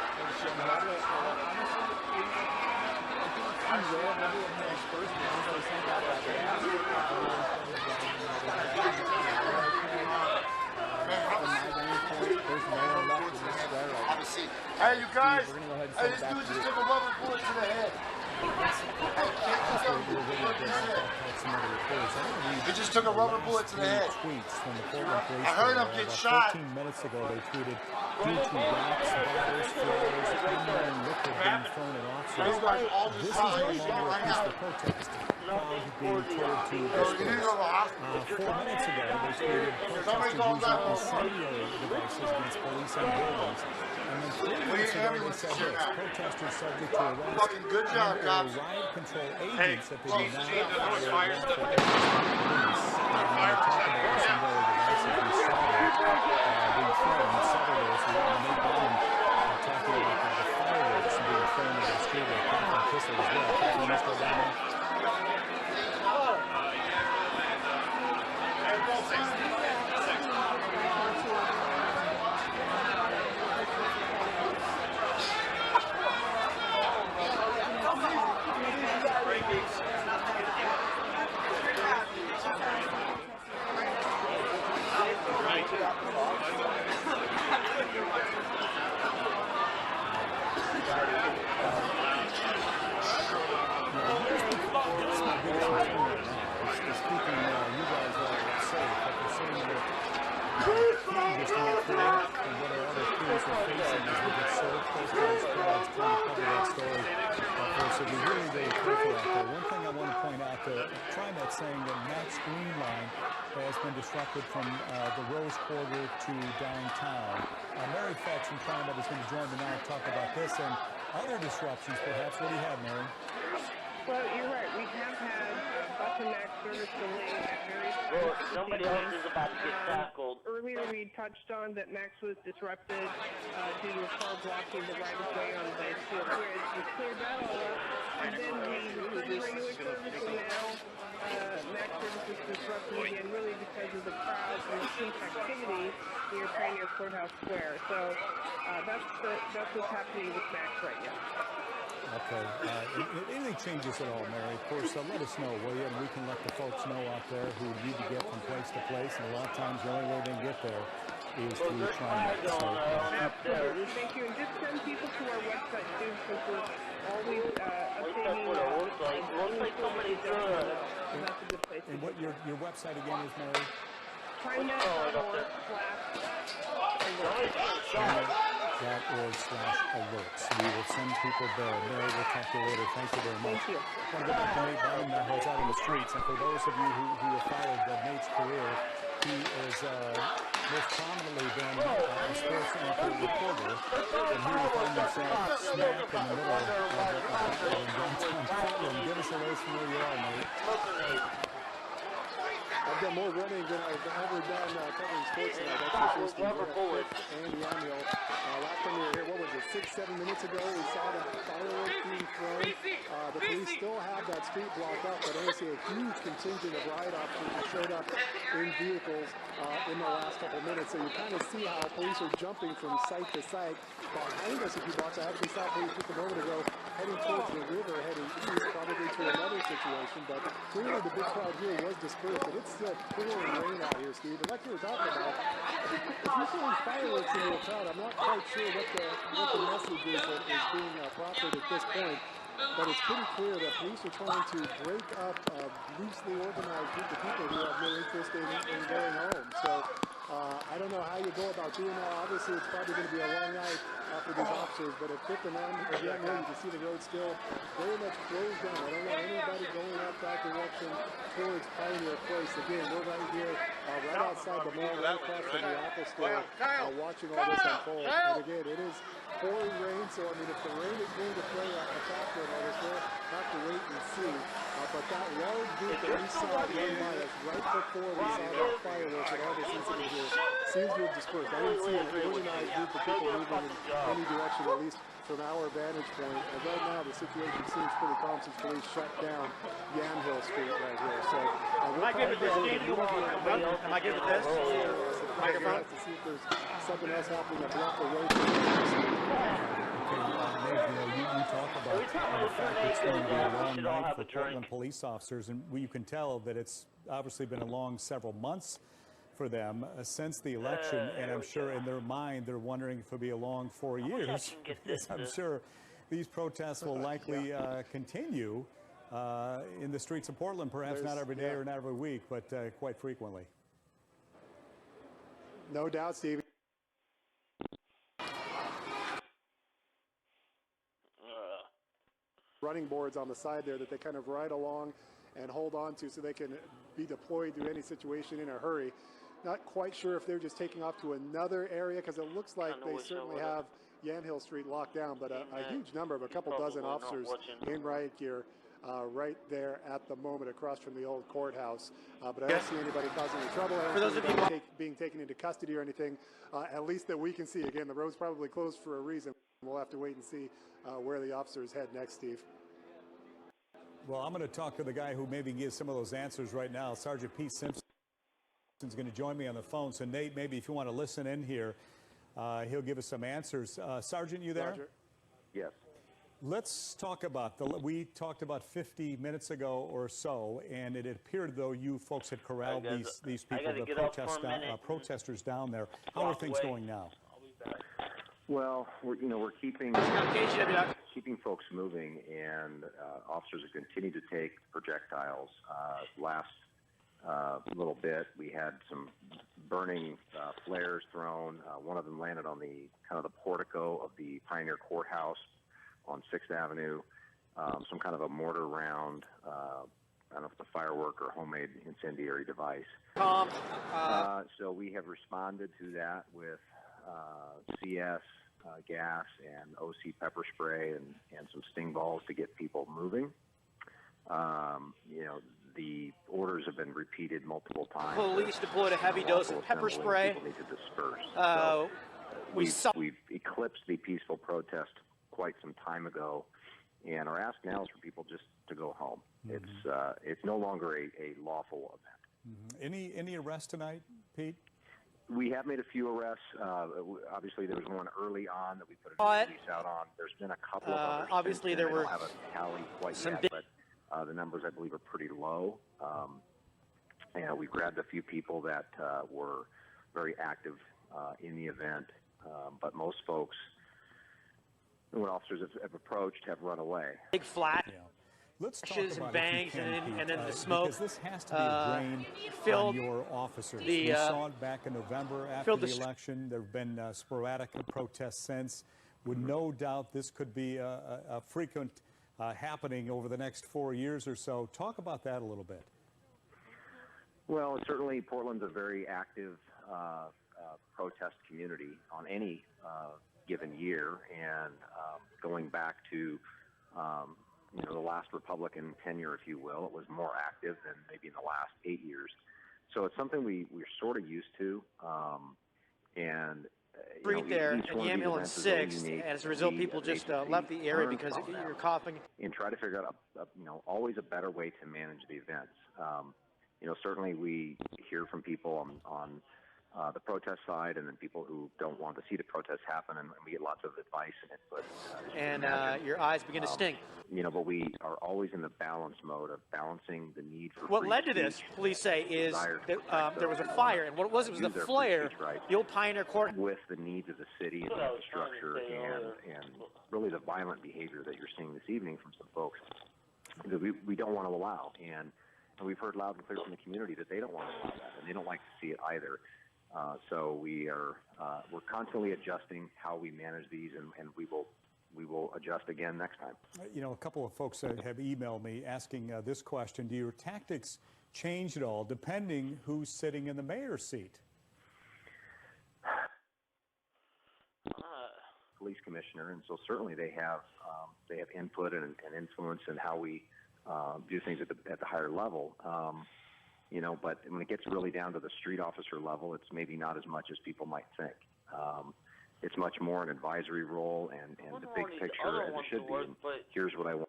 Hey, you guys! Hey, this dude just took a rubber bullet to the head. He just took a rubber bullet to the head. I heard him get shot. 15 minutes ago, they tweeted, due to rocks, bottles, floors, unknown liquid being thrown at officers. This is no longer a peaceful protest. Crowd being told to disperse. 4 minutes ago, they tweeted protesters using incendiary devices against police and buildings. And then 3 minutes ago, they said this, protesters subject to arrest Fucking good job, cops. riot control agents that they did not fire stuff. talking about incendiary devices. We saw that being thrown in several ways. We had Nate Bynum talking about the fireworks being thrown into the street with Catherine Kissel as well. Catherine, let's go down there. so be really, really careful out there. One thing I want to point out, TriMet saying that Max Green line has been disrupted from the Rose Quarter to downtown. Mary Fetch from TriMet is going to join me now to talk about this and other disruptions, perhaps. What do you have, Mary? Well, you're right. We have had bus and MAX service delays at various times. Well, somebody else is about to get tackled. Earlier, we touched on that MAX was disrupted due to a car blocking the right-of-way on the steel bridge. We cleared that all up, and then we returned regular service, and now MAX service is disrupted again, really because of the crowds and the police activity near Pioneer Courthouse Square. So that's what's happening with MAX right now. Okay. Anything changes at all, Mary, of course, let us know, will you? And we can let the folks know out there who need to get from place to place. And a lot of times the only way they can get there is through TriMet. Absolutely. Thank you. And just send people to our website, too, since we're always updating. Looks like somebody's doing it. That's a good place. And what your website again is, Mary? TriMet.org/alerts. We will send people there. Mary, we'll talk to you later. Thank you very much. Thank you. I want to go back to Nate Bynum now, who's out in the streets. And for those of you who have followed Nate's career, he is most prominently been a sports anchor reporter. And he will find himself smack in the middle of downtown Portland. Give us a race from where you are, Nate. I've done more running than I've ever done covering sports tonight. That's for sure, Steve. And Yamhill. Last time we were here, what was it, 6-7 minutes ago, we saw the fireworks being thrown. The police still have that street blocked up, but I see a huge contingent of riot officers who showed up in vehicles in the last couple minutes. So you kind of see how police are jumping from site to site. Behind us a few blocks, I actually saw police just a moment ago heading towards the river, heading east, probably to another situation. But clearly the big crowd here was dispersed, but it's still pouring rain out here, Steve. And like you were talking about, if you're throwing fireworks into a crowd, I'm not quite sure what the message is that is being proffered at this point. But it's pretty clear that police are trying to break up a loosely organized group of people who have no interest in going home. So I don't know how you go about doing that. Obviously, it's probably going to be a long night for these officers. But at 5th and M, again, here you can see the road still very much closed down. I don't want anybody going up that direction towards Pioneer Place. Again, we're right here, right outside the mall, right across from the Apple Store, watching all this unfold. And again, it is pouring rain, so I mean, if the rain is going to play a factor in all this, we'll have to wait and see. But that large group that we saw run by us right before we saw that fireworks and all this incident here seems to have dispersed. I didn't see an organized group of people moving in any direction, at least from our vantage point. And right now, the situation seems pretty calm since police shut down Yamhill Street right here. So am I good with this? Am I good with this? Microphone? To see if there's something else happening that blocked the road. You talk about the fact that it's going to be a long night for Portland police officers, and you can tell that it's obviously been a long several months for them since the election, and I'm sure in their mind they're wondering if it'll be a long 4 years. Yes, I'm sure these protests will likely continue in the streets of Portland, perhaps not every day or not every week, but quite frequently. No doubt, Steve. Running boards on the side there that they kind of ride along and hold on to so they can be deployed to any situation in a hurry. Not quite sure if they're just taking off to another area because it looks like they certainly have Yamhill Street locked down, but a huge number of a couple dozen officers in riot gear right there at the moment across from the old courthouse. But I don't see anybody causing any trouble. I don't see anybody being taken into custody or anything, at least that we can see. Again, the road's probably closed for a reason. We'll have to wait and see where the officers head next, Steve. Well, I'm going to talk to the guy who maybe gives some of those answers right now. Sergeant Pete Simpson is going to join me on the phone. So, Nate, maybe if you want to listen in here, he'll give us some answers. Sergeant, you there? Roger. Yes. Let's talk about we talked about 50 minutes ago or so, and it appeared though you folks had corralled these people, the protesters down there. How are things going now? Well, we're keeping folks moving, and officers have continued to take projectiles. Last little bit, we had some burning flares thrown. One of them landed on the portico of the Pioneer Courthouse on 6th Avenue. some kind of a mortar round. I don't know if it's a firework or homemade incendiary device. So we have responded to that with CS gas and OC pepper spray and some sting balls to get people moving. The orders have been repeated multiple times. Police deployed a heavy dose of pepper spray. People need to disperse. We've eclipsed the peaceful protest quite some time ago, and our ask now is for people just to go home. It's no longer a lawful event. Any arrests tonight, Pete? We have made a few arrests. Obviously, there was one early on that we put a police out on. There's been a couple of others. Obviously, since then. there were I don't have a tally quite yet, but the numbers, I believe, are pretty low. And we grabbed a few people that were very active in the event, but most folks, when officers have approached, have run away. Big flat. Yeah. Let's talk Flashes about and bangs, it if you can, Pete, and then the smoke. Because this has to be a drain filled on your officers. the, we saw it back in November after the the election. There have been sporadic protests since. With no doubt, this could be a frequent happening over the next 4 years or so. Talk about that a little bit. Well, certainly Portland's a very active protest community on any given year, and going back to the last Republican tenure, if you will, it was more active than maybe in the last 8 years. So it's something we're sort of used to, and street there at Yam Hill and 6th, and as a result, people just left the area because you're coughing. And try to figure out, always a better way to manage the events. Certainly we hear from people on the protest side, and then people who don't want to see the protests happen, and we get lots of advice and input. And your eyes begin to stink. But we are always in the balance mode of balancing the need for What free led to speech, this, police say, is desire that there was a fire, and what it was the use their free flare, speech rights the old Pioneer Court. with the needs of the city and the infrastructure, and really the violent behavior that you're seeing this evening from some folks that we don't want to allow. And we've heard loud and clear from the community that they don't want to allow that, and they don't like to see it either. So we're constantly adjusting how we manage these, and we will adjust again next time. A couple of folks have emailed me asking this question: do your tactics change at all depending who's sitting in the mayor's seat? Police commissioner, and so certainly they have input and influence in how we do things at the higher level. But when it gets really down to the street officer level, it's maybe not as much as people might think. It's much more an advisory role and the big picture as it should be. And here's what I want.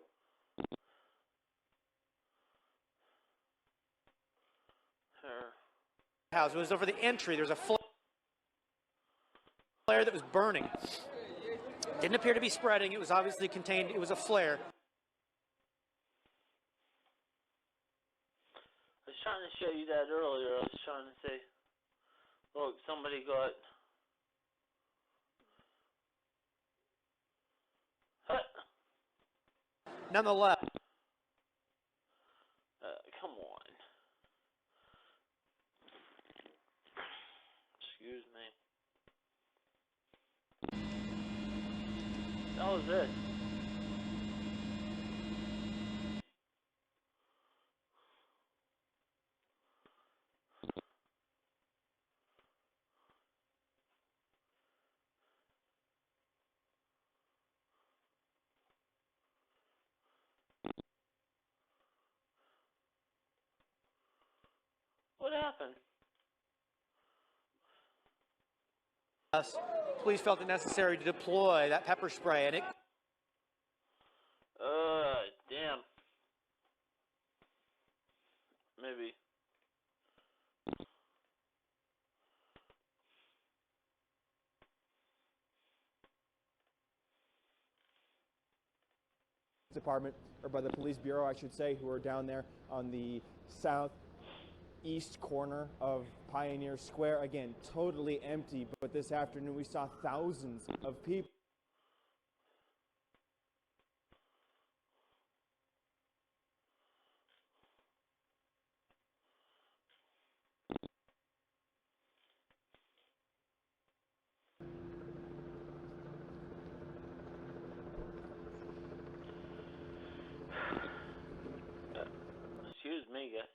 House. It was over the entry. There was a flare that was burning. Didn't appear to be spreading. It was obviously contained. It was a flare. I was trying to show you that earlier. I was trying to say, look, somebody got... Nonetheless. Come on. Excuse me. That was it. What happened? Police felt it necessary to deploy that pepper spray, and it. Damn. Maybe. Department, or by the police bureau, I should say, who are down there on the southeast corner of Pioneer Square. Again, totally empty, but this afternoon we saw thousands of people. you guys.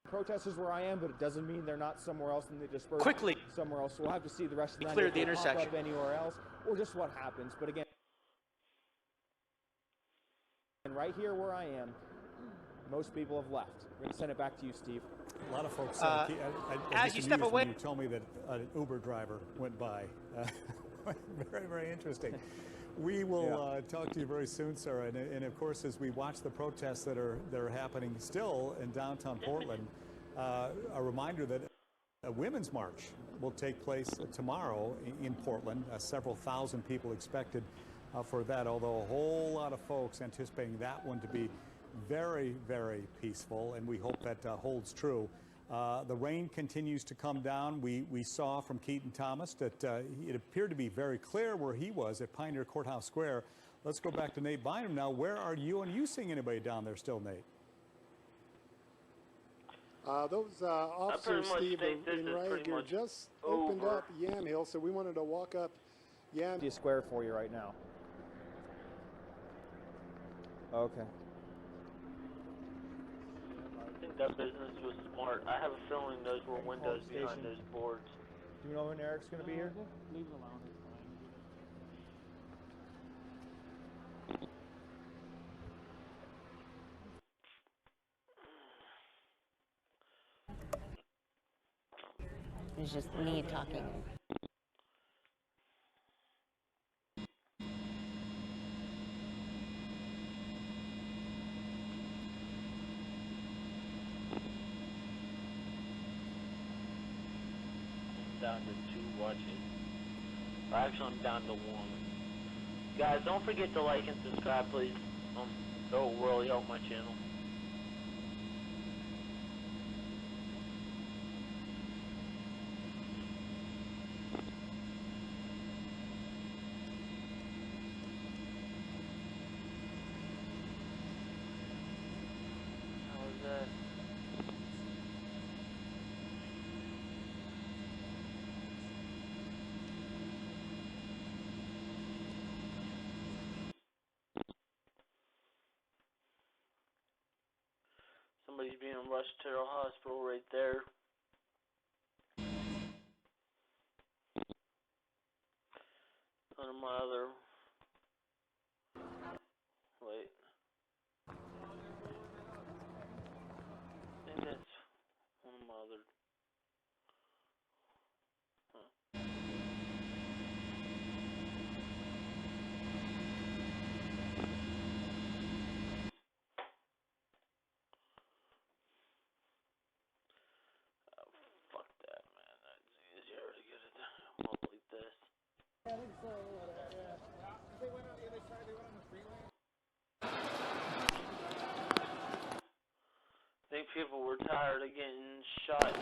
Protesters where I am, but it doesn't mean they're not somewhere else and they disperse Quickly. somewhere else. So we'll have to see the rest of the night. Cleared if the they pop intersection. up anywhere else, or just what happens. But again, and right here where I am, most people have left. We're going to send it back to you, Steve. A lot of folks. As you step away, when you tell me that an Uber driver went by. Very, very interesting. We will talk to you very soon, sir. And of course, as we watch the protests that are happening still in downtown Portland, a reminder that a women's march will take place tomorrow in Portland. Several thousand people expected for that, although a whole lot of folks anticipating that one to be very, very peaceful, and we hope that holds true. The rain continues to come down. We saw from Keaton Thomas that it appeared to be very clear where he was at Pioneer Courthouse Square. Let's go back to Nate Bynum now. Where are you? And you seeing anybody down there still, Nate? Those officers, Steve, in riot gear just opened up Yamhill, so we wanted to walk up Yamhill Square for you right now. Okay. I think that business was smart. I have a feeling those were windows behind those boards. Do you know when Eric's going to be here? Leave it alone. It's fine. It's just me talking. Down to 2 watching. Or actually, I'm down to 1. Guys, don't forget to like and subscribe, please. That will really help my channel. How was that? Somebody's being rushed to the hospital right there. One of my other... Wait. I think that's one of my other... I think people were tired of getting shot.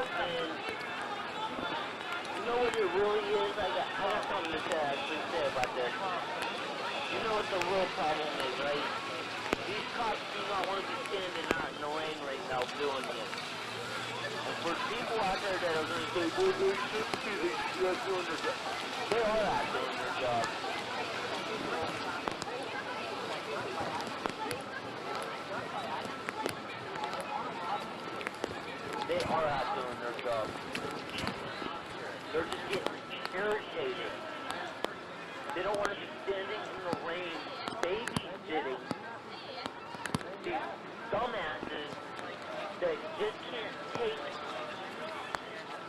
and you know what it really is? I got something to actually say about this. You know what the real problem is, right? These cops do not want to be standing out in the rain right now doing this. And for people out there that are going to say, well, they're not doing their job. They are not doing their job. They are not doing their job. They're just getting irritated. They don't want to be standing in the rain, babysitting these dumbasses that just can't take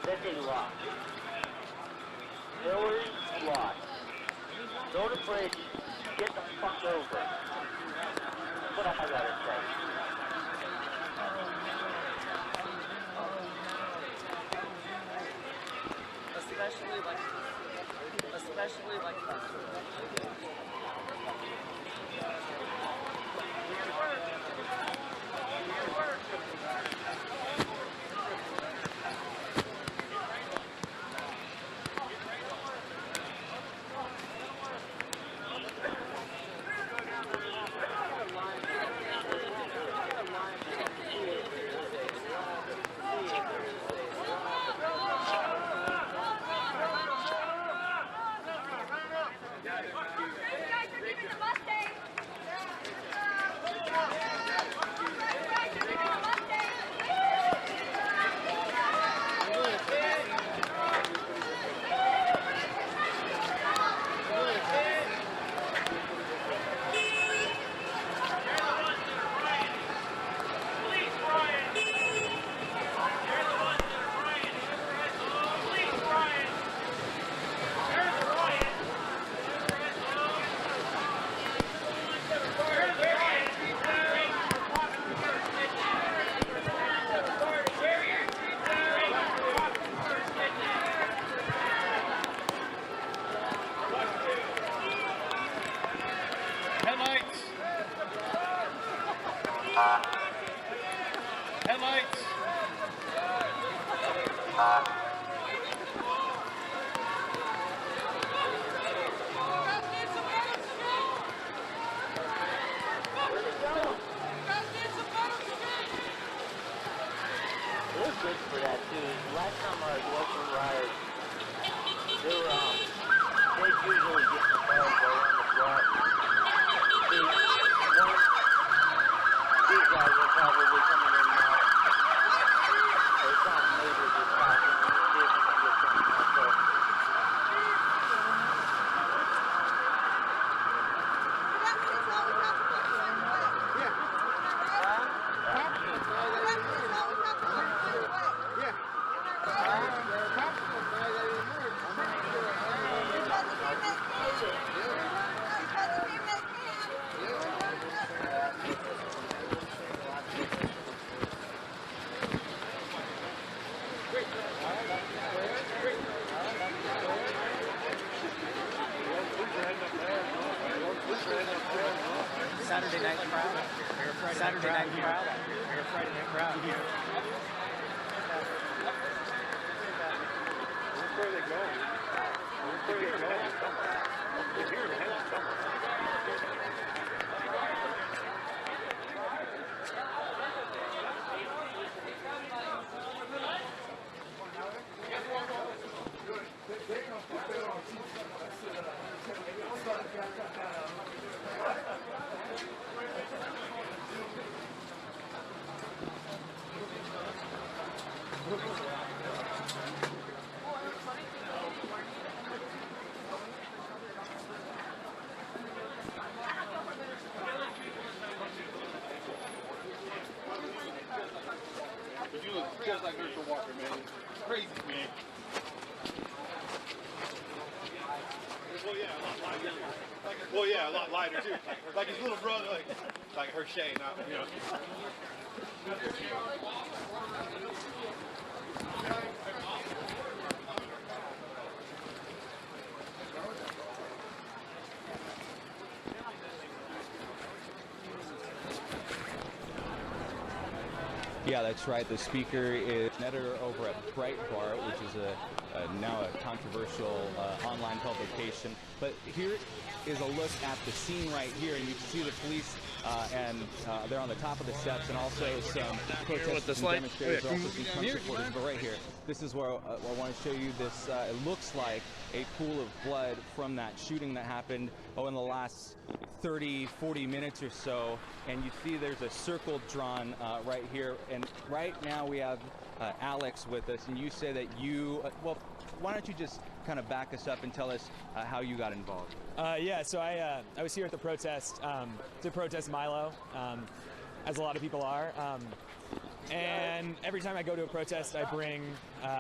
that they lost. Hillary lost. Go to bridge, get the fuck over. That's what I gotta say. Especially like Good for that too. Last time I was watching riots, they usually get in the car and go around the block. These guys are probably coming in now. They found neighbors are talking. Let's see if we can get something else up. Saturday night crowd. Saturday night crowd. Friday night crowd. Where are they going? Where are they going? They're here to head somewhere. You look just like Herschel Walker, man. Crazy, man. Well, yeah, a lot lighter too. Like his little brother, like Hershey, not Yeah, that's right. The speaker is an editor over at Breitbart, which is now a controversial online publication. But here is a look at the scene right here, and you can see the police, and they're on the top of the steps, and also some protesters and demonstrators, also some Trump supporters. But right here, this is where I want to show you this. It looks like a pool of blood from that shooting that happened in the last 30, 40 minutes or so, and you see there's a circle drawn right here, and right now we have Alex with us, and you say that you, well, why don't you just kind of back us up and tell us how you got involved? Yeah, so I was here at the protest to protest Milo, as a lot of people are. And every time I go to a protest, I bring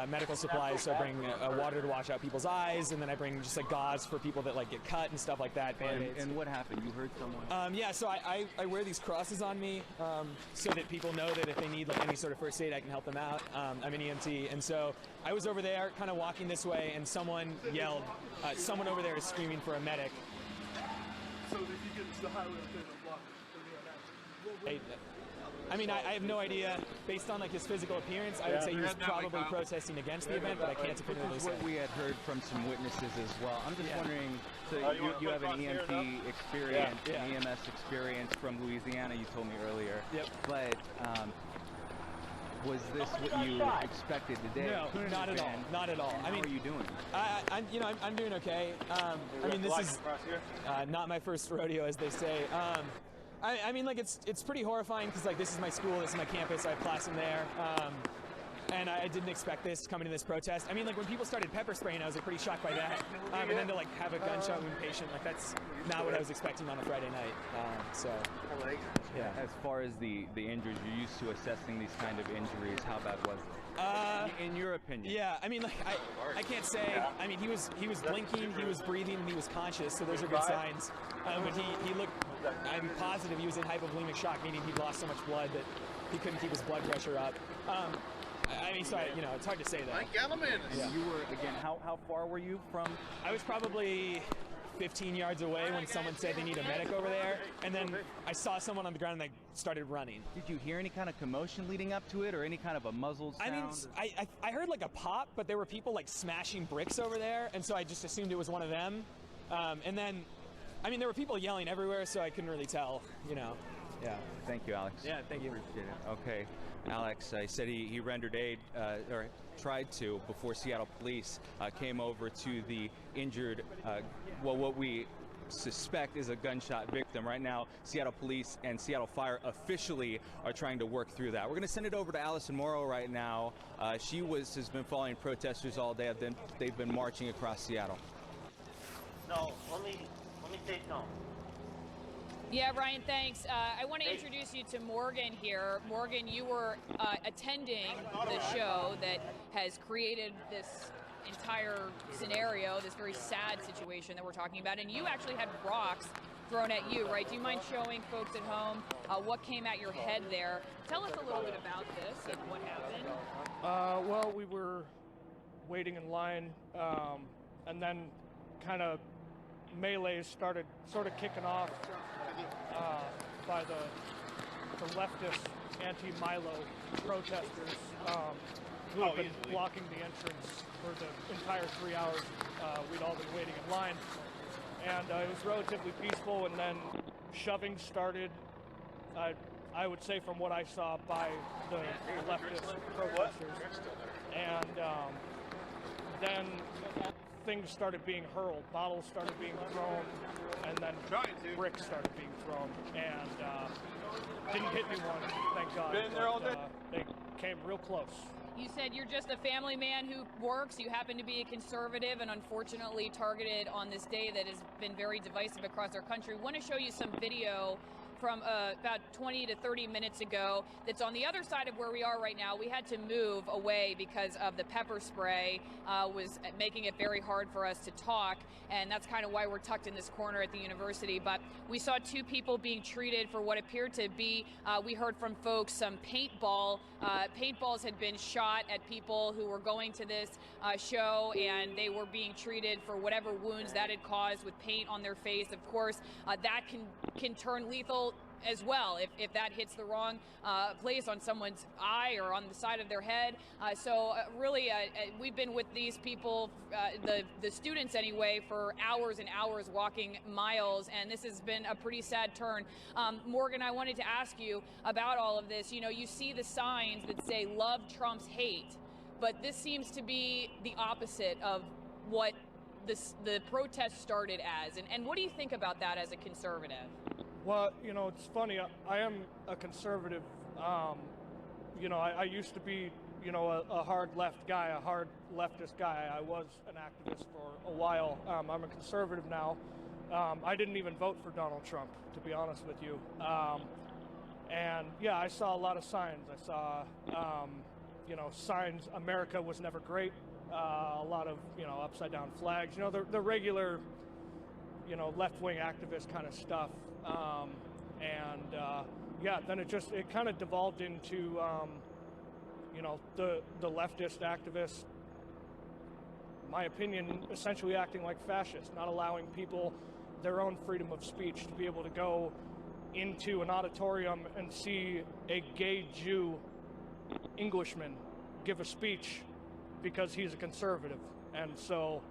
medical supplies. So I bring water to wash out people's eyes, and then I bring just like gauze for people that like get cut and stuff like that. Band-aids. And what happened? You hurt someone? Yeah, so I wear these crosses on me so that people know that if they need like any sort of first aid, I can help them out. I'm an EMT, and so I was over there, kind of walking this way, and someone yelled, "Someone over there is screaming for a medic." So if you get to the highway up there, block. I mean, I have no idea. Based on like his physical appearance, I would say he was probably protesting against the event, but I can't definitively say. What we had heard from some witnesses as well. I'm just wondering, so you have an EMT experience, an EMS experience from Louisiana, you told me earlier. Yep. But was this what you expected today? No, not at all. Not at all. How are you doing? I'm doing okay. I mean, this is not my first rodeo, as they say. I mean, like, it's pretty horrifying because, like, this is my school, this is my campus, I have class in there, and I didn't expect this coming to this protest. I mean, like, when people started pepper spraying, I was, like, pretty shocked by that, and then to, like, have a gunshot wound patient, like, that's not what I was expecting on a Friday night, so, yeah. As far as the injuries, you're used to assessing these kind of injuries, how bad was it? In your opinion? Yeah, I mean, like, I can't say. I mean, he was blinking, he was breathing, and he was conscious, so those are good signs. But he looked, I'm positive he was in hypovolemic shock, meaning he'd lost so much blood that he couldn't keep his blood pressure up. I mean, so it's hard to say that. Yeah. You were, again, how far were you from? I was probably 15 yards away when someone said they need a medic over there, and then I saw someone on the ground and they started running. Did you hear any kind of commotion leading up to it, or any kind of a muzzled sound? I mean, I heard like a pop, but there were people like smashing bricks over there, and so I just assumed it was one of them. And then, I mean, there were people yelling everywhere, so I couldn't really tell, Yeah. Thank you, Alex. Yeah, thank you. Appreciate it. Okay. Alex, I said he rendered aid, or tried to, before Seattle police came over to the injured, what we suspect is a gunshot victim. Right now, Seattle police and Seattle Fire officially are trying to work through that. We're going to send it over to Allison Morrow right now. She has been following protesters all day. They've been marching across Seattle. No, let me say no. Yeah, Ryan, thanks. I want to introduce you to Morgan here. Morgan, you were attending the show that has created this entire scenario, this very sad situation that we're talking about, and you actually had rocks thrown at you, right? Do you mind showing folks at home what came at your head there? Tell us a little bit about this and what happened. Well, we were waiting in line, and then kind of melees started sort of kicking off by the leftist anti-Milo protesters who have been blocking the entrance for the entire 3 hours we'd all been waiting in line. And it was relatively peaceful, and then shoving started, I would say from what I saw, by the leftist protesters. And then things started being hurled, bottles started being thrown, and then bricks started being thrown, and didn't hit anyone, thank God. Been there all day. They came real close. You said you're just a family man who works. You happen to be a conservative and unfortunately targeted on this day that has been very divisive across our country. I want to show you some video from about 20 to 30 minutes ago that's on the other side of where we are right now. We had to move away because of the pepper spray was making it very hard for us to talk, and that's kind of why we're tucked in this corner at the university. But we saw two people being treated for what appeared to be, we heard from folks, some paintballs had been shot at people who were going to this show, and they were being treated for whatever wounds that had caused with paint on their face. Of course, that can turn lethal as well if that hits the wrong place on someone's eye or on the side of their head. Really, we've been with these people, the students anyway, for hours and hours walking miles, and this has been a pretty sad turn. Morgan, I wanted to ask you about all of this. You know, you see the signs that say "Love trumps hate," but this seems to be the opposite of what the protest started as. And what do you think about that as a conservative? Well, you know, it's funny. I am a conservative. You know, I used to be, you know, a hard left guy, a hard leftist guy. I was an activist for a while. I'm a conservative now. I didn't even vote for Donald Trump, to be honest with you. And yeah, I saw a lot of signs. I saw, you know, signs America was never great. A lot of, you know, upside down flags, you know, the regular, you know, left-wing activist kind of stuff. Yeah, then it kind of devolved into, you know, the leftist activists, in my opinion, essentially acting like fascists, not allowing people their own freedom of speech to be able to go into an auditorium and see a gay Jew Englishman give a speech because he's a conservative. And so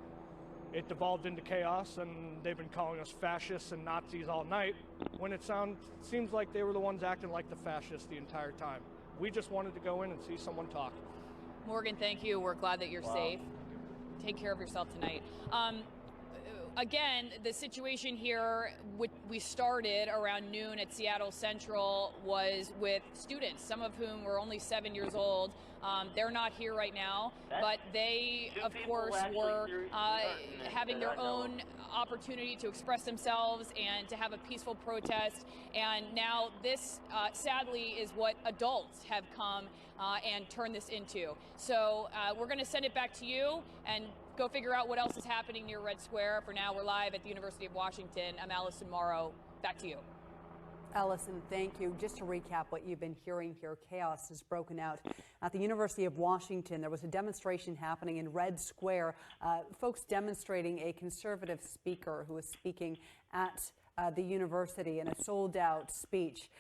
it devolved into chaos, and they've been calling us fascists and Nazis all night, when it seems like they were the ones acting like the fascists the entire time. We just wanted to go in and see someone talk. Morgan, thank you. We're glad that you're safe. Take care of yourself tonight. Again, the situation here, we started around noon at Seattle Central, was with students, some of whom were only 7 years old. They're not here right now, but they, of course, were having their own opportunity to express themselves and to have a peaceful protest. And now this, sadly, is what adults have come and turned this into. So we're going to send it back to you and go figure out what else is happening near Red Square. For now, we're live at the University of Washington. I'm Allison Morrow. Back to you. Allison, thank you. Just to recap what you've been hearing here, chaos has broken out at the University of Washington. There was a demonstration happening in Red Square, folks demonstrating a conservative speaker who was speaking at the university in a sold-out speech.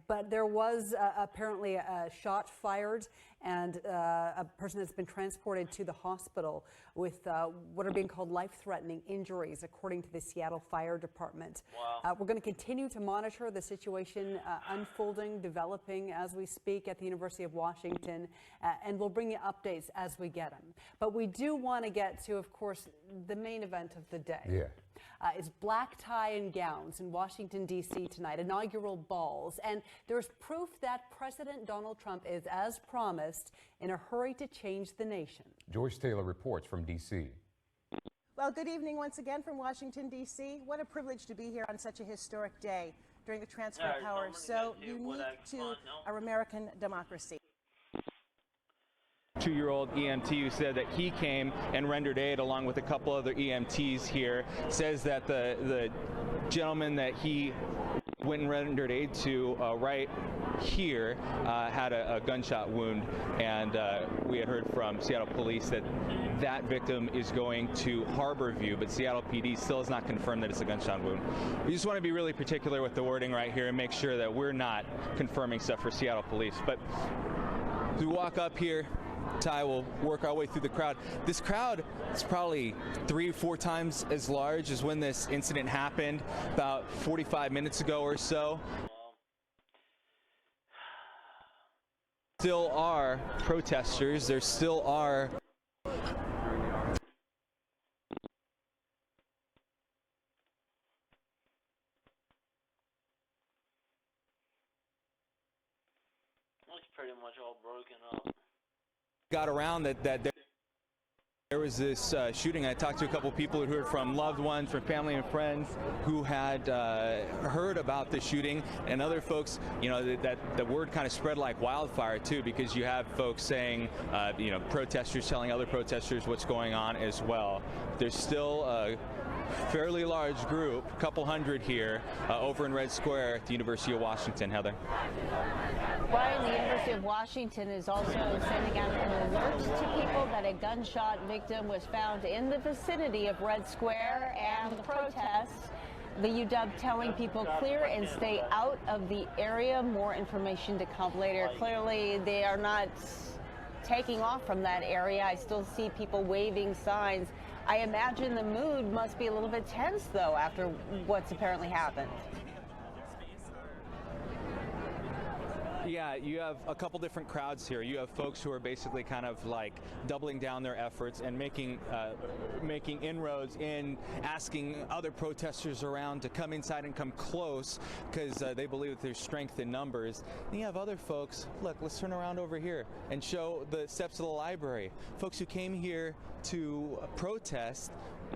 But there was apparently a shot fired, and a person has been transported to the hospital with what are being called life-threatening injuries, according to the Seattle Fire Department. Wow. We're going to continue to monitor the situation unfolding, developing as we speak at the University of Washington, and we'll bring you updates as we get them. But we do want to get to, of course, the main event of the day. Yeah. It's black tie and gowns in Washington, D.C. tonight, inaugural balls. And there's proof that President Donald Trump is, as promised, in a hurry to change the nation. Joyce Taylor reports from D.C. Well, good evening once again from Washington, D.C. What a privilege to be here on such a historic day during the transfer of power so unique to our American democracy. 2-year-old EMT who said that he came and rendered aid along with a couple other EMTs here, says that the gentleman that he went and rendered aid to right here had a gunshot wound, and we had heard from Seattle police that that victim is going to Harborview, but Seattle PD still has not confirmed that it's a gunshot wound. We just want to be really particular with the wording right here and make sure that we're not confirming stuff for Seattle police. But as we walk up here, Ty, will work our way through the crowd. This crowd is probably 3 or 4 times as large as when this incident happened about 45 minutes ago or so. Still are protesters. There still are Looks pretty much all broken up. got around that there was this shooting. I talked to a couple people who heard from loved ones, from family and friends who had heard about the shooting, and other folks, you know, that the word kind of spread like wildfire too, because you have folks saying, you know, protesters telling other protesters what's going on as well. There's still a fairly large group, a couple hundred here, over in Red Square at the University of Washington. Heather. Brian, the University of Washington is also sending out an alert to people that a gunshot victim was found in the vicinity of Red Square, and the protests The UW telling people clear and stay out of the area. More information to come later. Clearly, they are not taking off from that area. I still see people waving signs. I imagine the mood must be a little bit tense, though, after what's apparently happened. Yeah, you have a couple different crowds here. You have folks who are basically kind of like doubling down their efforts and making inroads in asking other protesters around to come inside and come close because they believe that there's strength in numbers. And you have other folks, look, let's turn around over here and show the steps of the library. Folks who came here to protest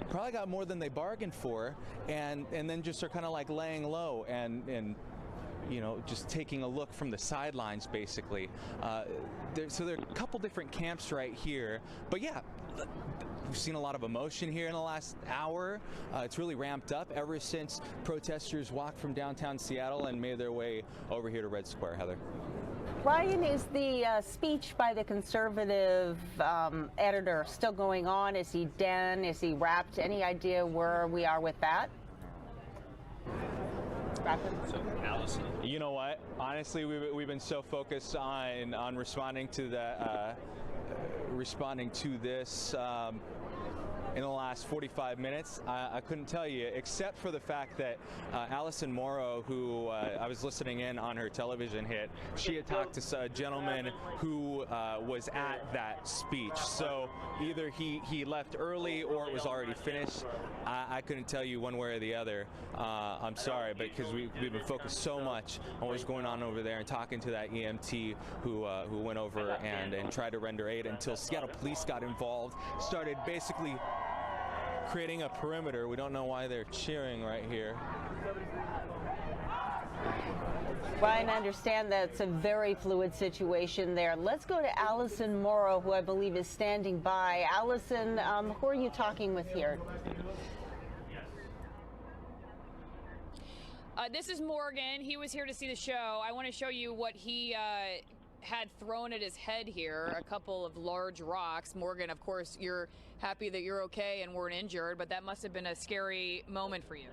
probably got more than they bargained for and then just are kind of like laying low and you know, just taking a look from the sidelines, basically. So there are a couple different camps right here. But yeah, we've seen a lot of emotion here in the last hour. It's really ramped up ever since protesters walked from downtown Seattle and made their way over here to Red Square. Heather. Ryan, is the speech by the conservative editor still going on? Is he done? Is he wrapped? Any idea where we are with that? Allison. You know what? Honestly, we've been so focused on responding to this in the last 45 minutes. I couldn't tell you, except for the fact that Allison Morrow, who I was listening in on her television hit, she had talked to a gentleman who was at that speech. So either he left early or it was already finished. I couldn't tell you one way or the other. I'm sorry, but because we've been focused so much on what was going on over there and talking to that EMT who went over and tried to render aid until Seattle police got involved, started basically creating a perimeter. We don't know why they're cheering right here. Ryan, I understand that it's a very fluid situation there. Let's go to Allison Morrow, who I believe is standing by. Allison, who are you talking with here? This is Morgan. He was here to see the show. I want to show you what he had thrown at his head here, a couple of large rocks. Morgan, of course, you're happy that you're okay and weren't injured, but that must have been a scary moment for you.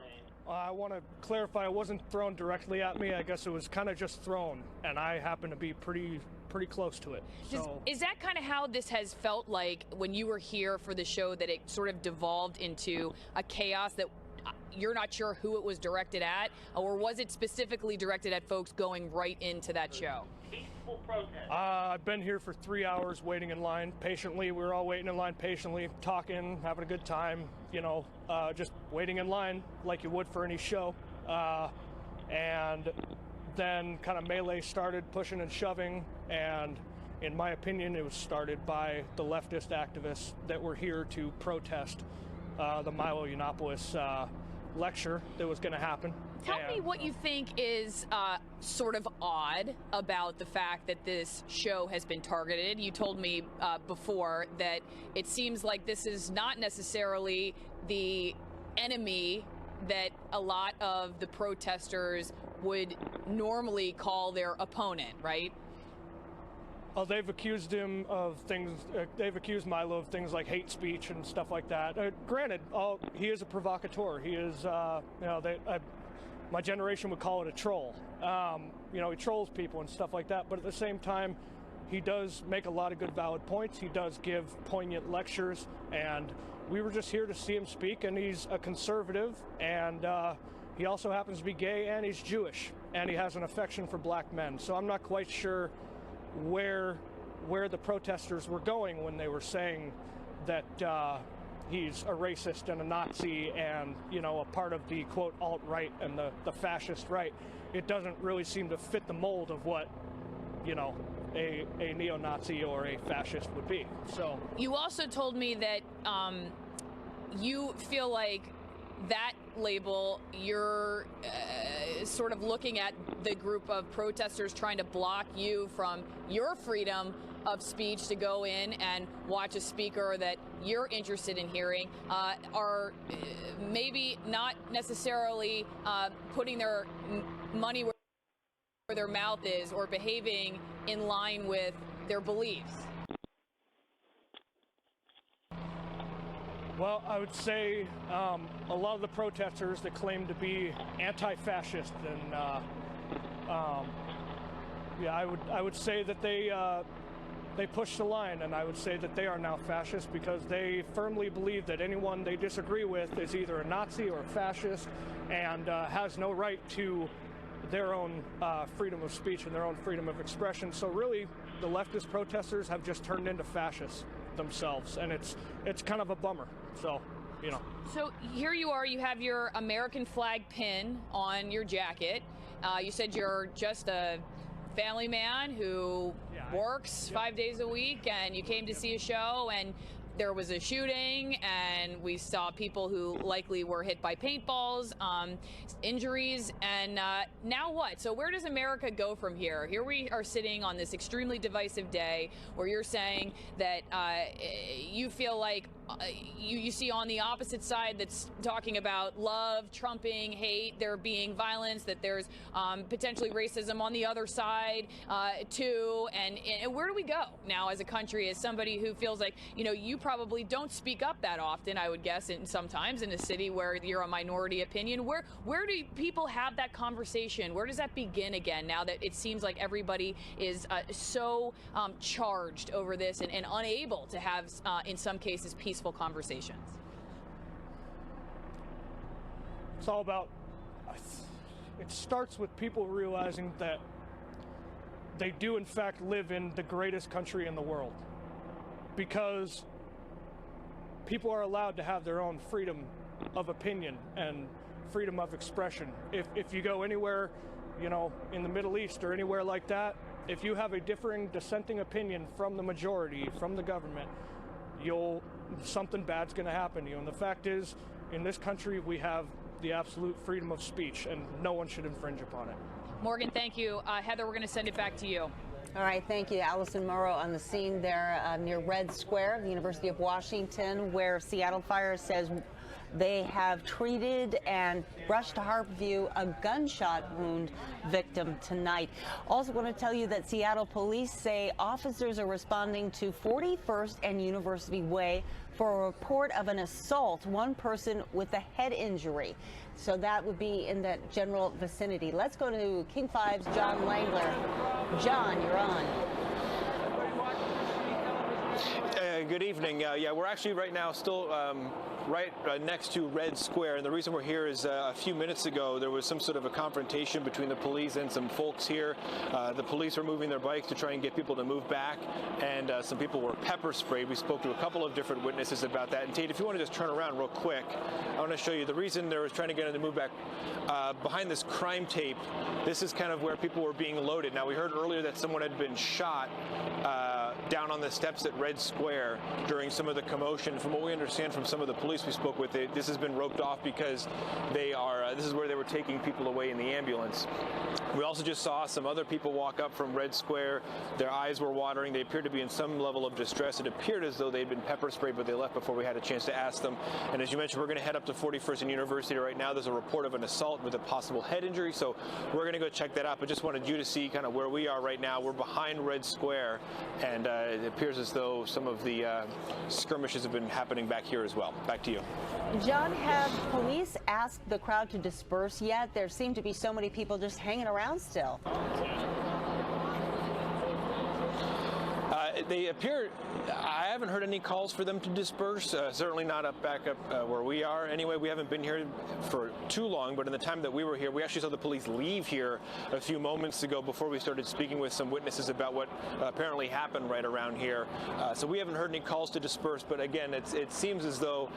I want to clarify, it wasn't thrown directly at me. I guess it was kind of just thrown, and I happened to be pretty close to it. So Is that kind of how this has felt like when you were here for the show, that it sort of devolved into a chaos that you're not sure who it was directed at, or was it specifically directed at folks going right into that show? I've been here for 3 hours waiting in line patiently. We were all waiting in line patiently, talking, having a good time, you know, just waiting in line like you would for any show. And then kind of melee started, pushing and shoving, and in my opinion, it was started by the leftist activists that were here to protest the Milo Yiannopoulos lecture that was going to happen. Tell me what you think is sort of odd about the fact that this show has been targeted. You told me before that it seems like this is not necessarily the enemy that a lot of the protesters would normally call their opponent, right? Oh, they've accused him of things. They've accused Milo of things like hate speech and stuff like that. Granted, he is a provocateur. He is, you know, my generation would call it a troll. You know, he trolls people and stuff like that. But at the same time, he does make a lot of good, valid points. He does give poignant lectures, and we were just here to see him speak. And he's a conservative, and he also happens to be gay, and he's Jewish, and he has an affection for black men. So I'm not quite sure where the protesters were going when they were saying that he's a racist and a Nazi and, you know, a part of the quote alt-right and the fascist right. It doesn't really seem to fit the mold of what, you know, a neo-Nazi or a fascist would be. So you also told me that you feel like that label, you're sort of looking at the group of protesters trying to block you from your freedom of speech to go in and watch a speaker that you're interested in hearing, are maybe not necessarily putting their money where their mouth is or behaving in line with their beliefs. Well, I would say a lot of the protesters that claim to be anti-fascist, and yeah, I would say that they push the line, and I would say that they are now fascist because they firmly believe that anyone they disagree with is either a Nazi or a fascist and has no right to their own freedom of speech and their own freedom of expression. So really, the leftist protesters have just turned into fascists themselves, and it's kind of a bummer. So, you know. So here you are, you have your American flag pin on your jacket. You said you're just a family man who works 5 days a week, and you came to see a show, and there was a shooting, and we saw people who likely were hit by paintballs, injuries, and now what? So where does America go from here? Here we are sitting on this extremely divisive day where you're saying that you feel like you see on the opposite side that's talking about love trumping hate, there being violence, that there's potentially racism on the other side too, and where do we go now as a country, as somebody who feels like, you know, you probably don't speak up that often, I would guess, and sometimes in a city where you're a minority opinion. Where do people have that conversation? Where does that begin again now that it seems like everybody is so charged over this and unable to have, in some cases, peaceful conversations? It's all about, it starts with people realizing that they do in fact live in the greatest country in the world, because people are allowed to have their own freedom of opinion and freedom of expression. If you go anywhere, you know, in the Middle East or anywhere like that, if you have a differing dissenting opinion from the majority, from the government, something bad's going to happen to you. And the fact is, in this country, we have the absolute freedom of speech, and no one should infringe upon it. Morgan, thank you. Heather, we're going to send it back to you. All right, thank you. Allison Morrow on the scene there near Red Square, the University of Washington, where Seattle Fire says they have treated and rushed to Harborview a gunshot wound victim tonight. Also want to tell you that Seattle police say officers are responding to 41st and University Way for a report of an assault, one person with a head injury. So that would be in that general vicinity. Let's go to King 5's John Langler. John, you're on. Good evening. Yeah, we're actually right now still right next to Red Square, and the reason we're here is a few minutes ago there was some sort of a confrontation between the police and some folks here. The police were moving their bikes to try and get people to move back, and some people were pepper sprayed. We spoke to a couple of different witnesses about that. And Tate, if you want to just turn around real quick, I want to show you the reason they were trying to get them to move back. Behind this crime tape, this is kind of where people were being loaded. Now, we heard earlier that someone had been shot down on the steps at Red Square during some of the commotion. From what we understand from some of the police we spoke with, this has been roped off because they are, this is where they were taking people away in the ambulance. We also just saw some other people walk up from Red Square. Their eyes were watering. They appeared to be in some level of distress. It appeared as though they'd been pepper sprayed, but they left before we had a chance to ask them. And as you mentioned, we're going to head up to 41st and University right now. There's a report of an assault with a possible head injury, so we're going to go check that out. But just wanted you to see kind of where we are right now. We're behind Red Square, and it appears as though some of the skirmishes have been happening back here as well. Back to you. John, have police asked the crowd to disperse yet? There seem to be so many people just hanging around still. They appear, I haven't heard any calls for them to disperse, certainly not back up where we are. Anyway, we haven't been here for too long, but in the time that we were here, we actually saw the police leave here a few moments ago before we started speaking with some witnesses about what apparently happened right around here. So we haven't heard any calls to disperse, but again, it seems as though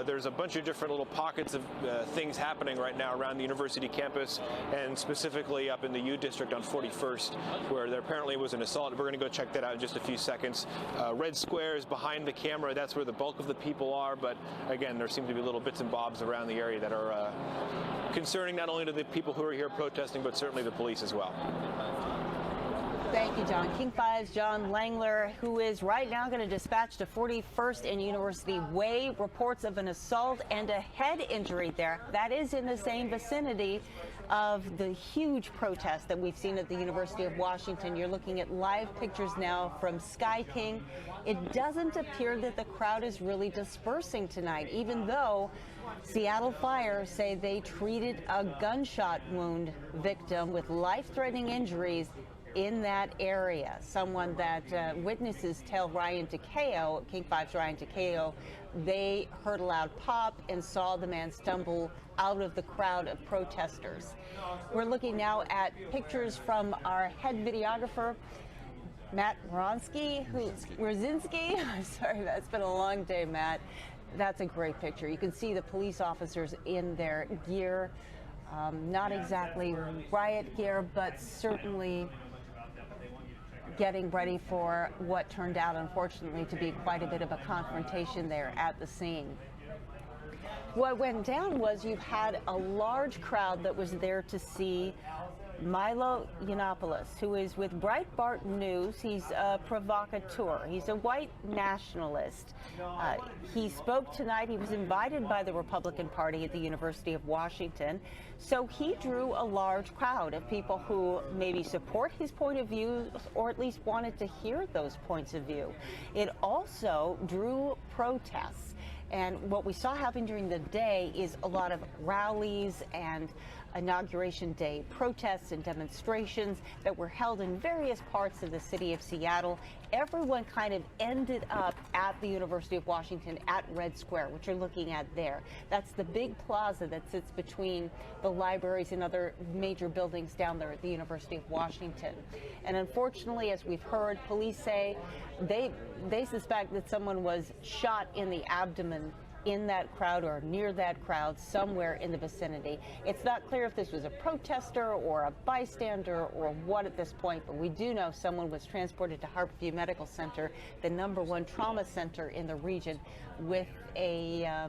there's a bunch of different little pockets of things happening right now around the university campus, and specifically up in the U District on 41st, where there apparently was an assault. We're going to go check that out in just a few seconds. Red Square is behind the camera. That's where the bulk of the people are. But again, there seem to be little bits and bobs around the area that are concerning not only to the people who are here protesting, but certainly the police as well. Thank you, John. King 5's John Langler, who is right now going to dispatch to 41st and University Way. Reports of an assault and a head injury there. That is in the same vicinity of the huge protest that we've seen at the University of Washington. You're looking at live pictures now from Sky King. It doesn't appear that the crowd is really dispersing tonight, even though Seattle Fire say they treated a gunshot wound victim with life-threatening injuries in that area. Someone that witnesses tell Ryan Takeo, King 5's Ryan Takeo, they heard a loud pop and saw the man stumble out of the crowd of protesters. We're looking now at pictures from our head videographer, Matt Wronski, Rosinski. I'm sorry, it's been a long day, Matt. That's a great picture. You can see the police officers in their gear, not exactly riot gear, but certainly getting ready for what turned out, unfortunately, to be quite a bit of a confrontation there at the scene. What went down was you had a large crowd that was there to see Milo Yiannopoulos, who is with Breitbart News. He's a provocateur. He's a white nationalist. He spoke tonight. He was invited by the Republican Party at the University of Washington. So he drew a large crowd of people who maybe support his point of view or at least wanted to hear those points of view. It also drew protests. And what we saw happen during the day is a lot of rallies and Inauguration Day protests and demonstrations that were held in various parts of the city of Seattle. Everyone kind of ended up at the University of Washington at Red Square, which you're looking at there. That's the big plaza that sits between the libraries and other major buildings down there at the University of Washington. And unfortunately, as we've heard, police say they suspect that someone was shot in the abdomen in that crowd or near that crowd somewhere in the vicinity. It's not clear if this was a protester or a bystander or what at this point, but we do know someone was transported to Harborview Medical Center, the #1 trauma center in the region, with a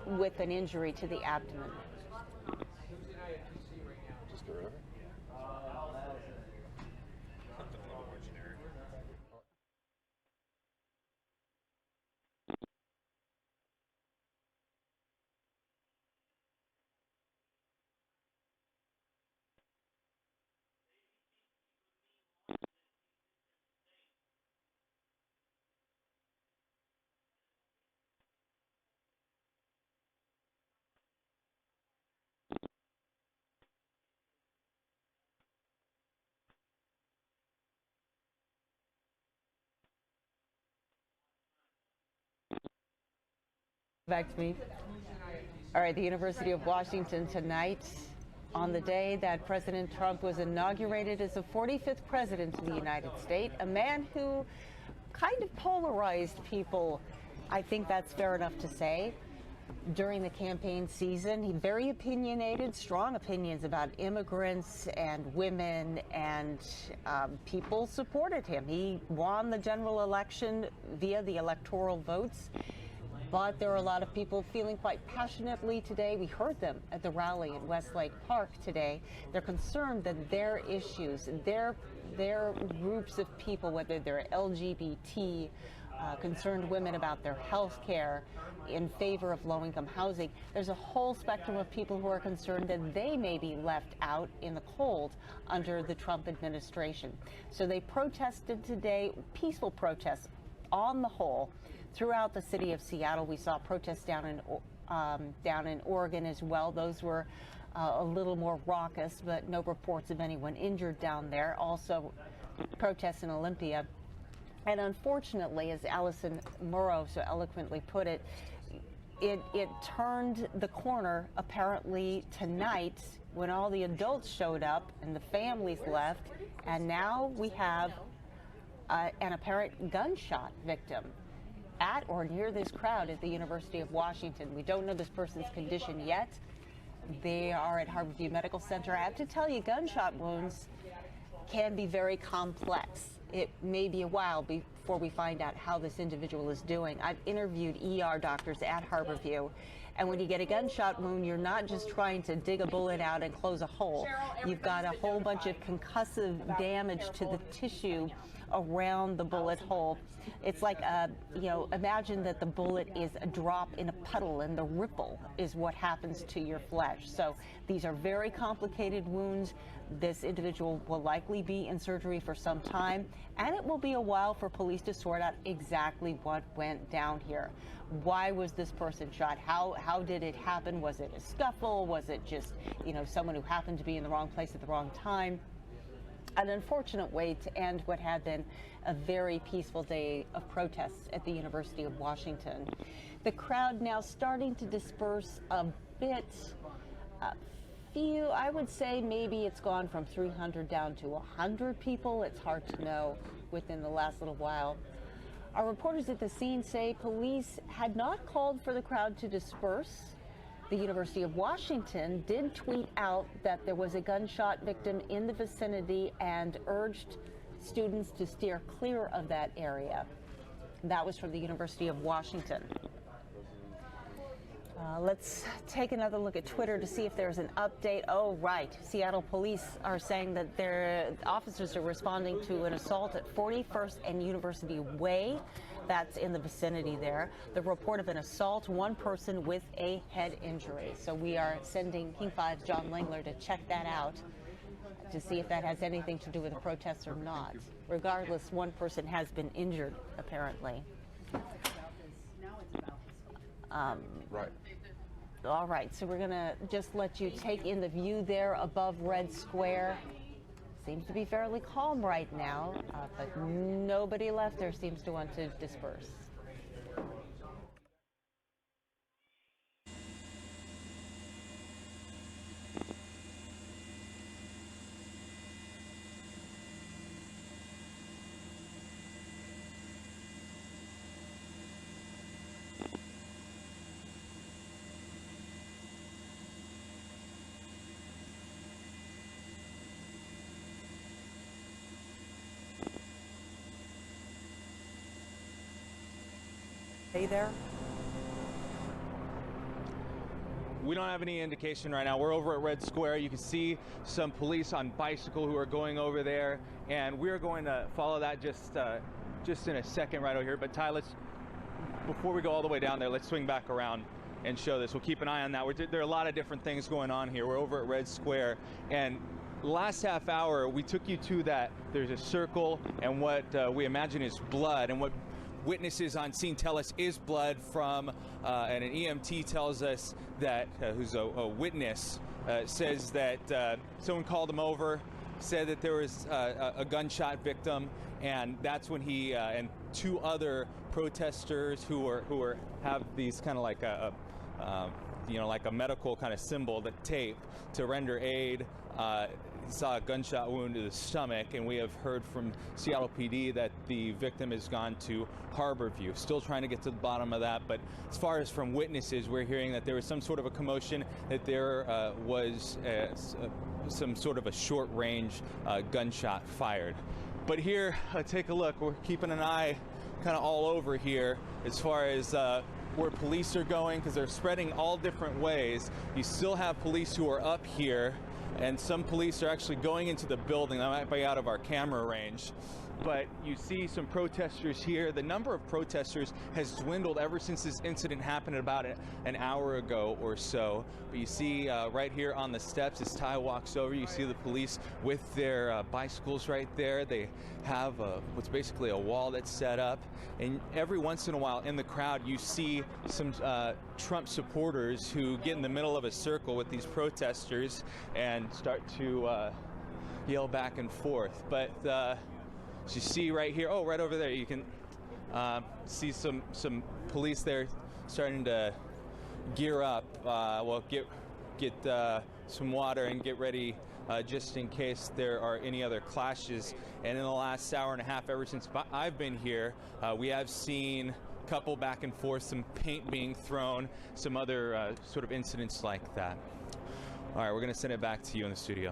with an injury to the abdomen. Back to me. All right, the University of Washington tonight, on the day that President Trump was inaugurated as the 45th president of the United States, a man who kind of polarized people. I think that's fair enough to say. During the campaign season, he very opinionated, strong opinions about immigrants and women, and people supported him. He won the general election via the electoral votes. But there are a lot of people feeling quite passionately today. We heard them at the rally in Westlake Park today. They're concerned that their issues, their groups of people, whether they're LGBT, concerned women about their health care, in favor of low-income housing, there's a whole spectrum of people who are concerned that they may be left out in the cold under the Trump administration. So they protested today, peaceful protests on the whole, throughout the city of Seattle. We saw protests down in Oregon as well. Those were a little more raucous, but no reports of anyone injured down there. Also, protests in Olympia. And unfortunately, as Allison Murrow so eloquently put it, it turned the corner apparently tonight when all the adults showed up and the families left, and now we have an apparent gunshot victim at or near this crowd at the University of Washington. We don't know this person's condition yet. They are at Harborview Medical Center. I have to tell you, gunshot wounds can be very complex. It may be a while before we find out how this individual is doing. I've interviewed ER doctors at Harborview, and when you get a gunshot wound, you're not just trying to dig a bullet out and close a hole. You've got a whole bunch of concussive damage to the tissue around the bullet hole. It's like imagine that the bullet is a drop in a puddle, and the ripple is what happens to your flesh. So these are very complicated wounds. This individual will likely be in surgery for some time, and it will be a while for police to sort out exactly what went down here. Why was this person shot? How did it happen? Was it a scuffle? Was it just, someone who happened to be in the wrong place at the wrong time? An unfortunate way to end what had been a very peaceful day of protests at the University of Washington. The crowd now starting to disperse a bit. Few, I would say maybe it's gone from 300 down to 100 people. It's hard to know within the last little while. Our reporters at the scene say police had not called for the crowd to disperse. The University of Washington did tweet out that there was a gunshot victim in the vicinity and urged students to steer clear of that area. That was from the University of Washington. Let's take another look at Twitter to see if there's an update. Oh, right. Seattle police are saying that their officers are responding to an assault at 41st and University Way. That's in the vicinity there. The report of an assault, one person with a head injury. So we are sending King 5's John Langler to check that out to see if that has anything to do with the protests or not. Regardless, one person has been injured, apparently. Right. All right, so we're going to just let you take in the view there above Red Square. Seems to be fairly calm right now, but nobody left there seems to want to disperse. Hey there. We don't have any indication right now. We're over at Red Square. You can see some police on bicycle who are going over there, and we're going to follow that just in a second right over here. But Ty, before we go all the way down there, let's swing back around and show this. We'll keep an eye on that. There are a lot of different things going on here. We're over at Red Square, and last half hour we took you to that. There's a circle, and what we imagine is blood, and what witnesses on scene tell us is blood from, and an EMT tells us that, who's a witness, says that someone called him over, said that there was a gunshot victim, and that's when he and two other protesters who have these kind of like like a medical kind of symbol, the tape, to render aid. He saw a gunshot wound to the stomach, and we have heard from Seattle PD that the victim has gone to Harborview. Still trying to get to the bottom of that, but as far as from witnesses, we're hearing that there was some sort of a commotion, that there was some sort of a short-range gunshot fired. But here, take a look. We're keeping an eye kind of all over here as far as where police are going, because they're spreading all different ways. You still have police who are up here, and some police are actually going into the building. That might be out of our camera range. But you see some protesters here. The number of protesters has dwindled ever since this incident happened about an hour ago or so. But you see right here on the steps as Ty walks over, you see the police with their bicycles right there. They have what's basically a wall that's set up. And every once in a while in the crowd, you see some Trump supporters who get in the middle of a circle with these protesters and start to yell back and forth. But as you see right here, right over there, you can see some police there starting to gear up. Get some water and get ready just in case there are any other clashes. And in the last hour and a half, ever since I've been here, we have seen a couple back and forth, some paint being thrown, some other sort of incidents like that. All right, we're going to send it back to you in the studio.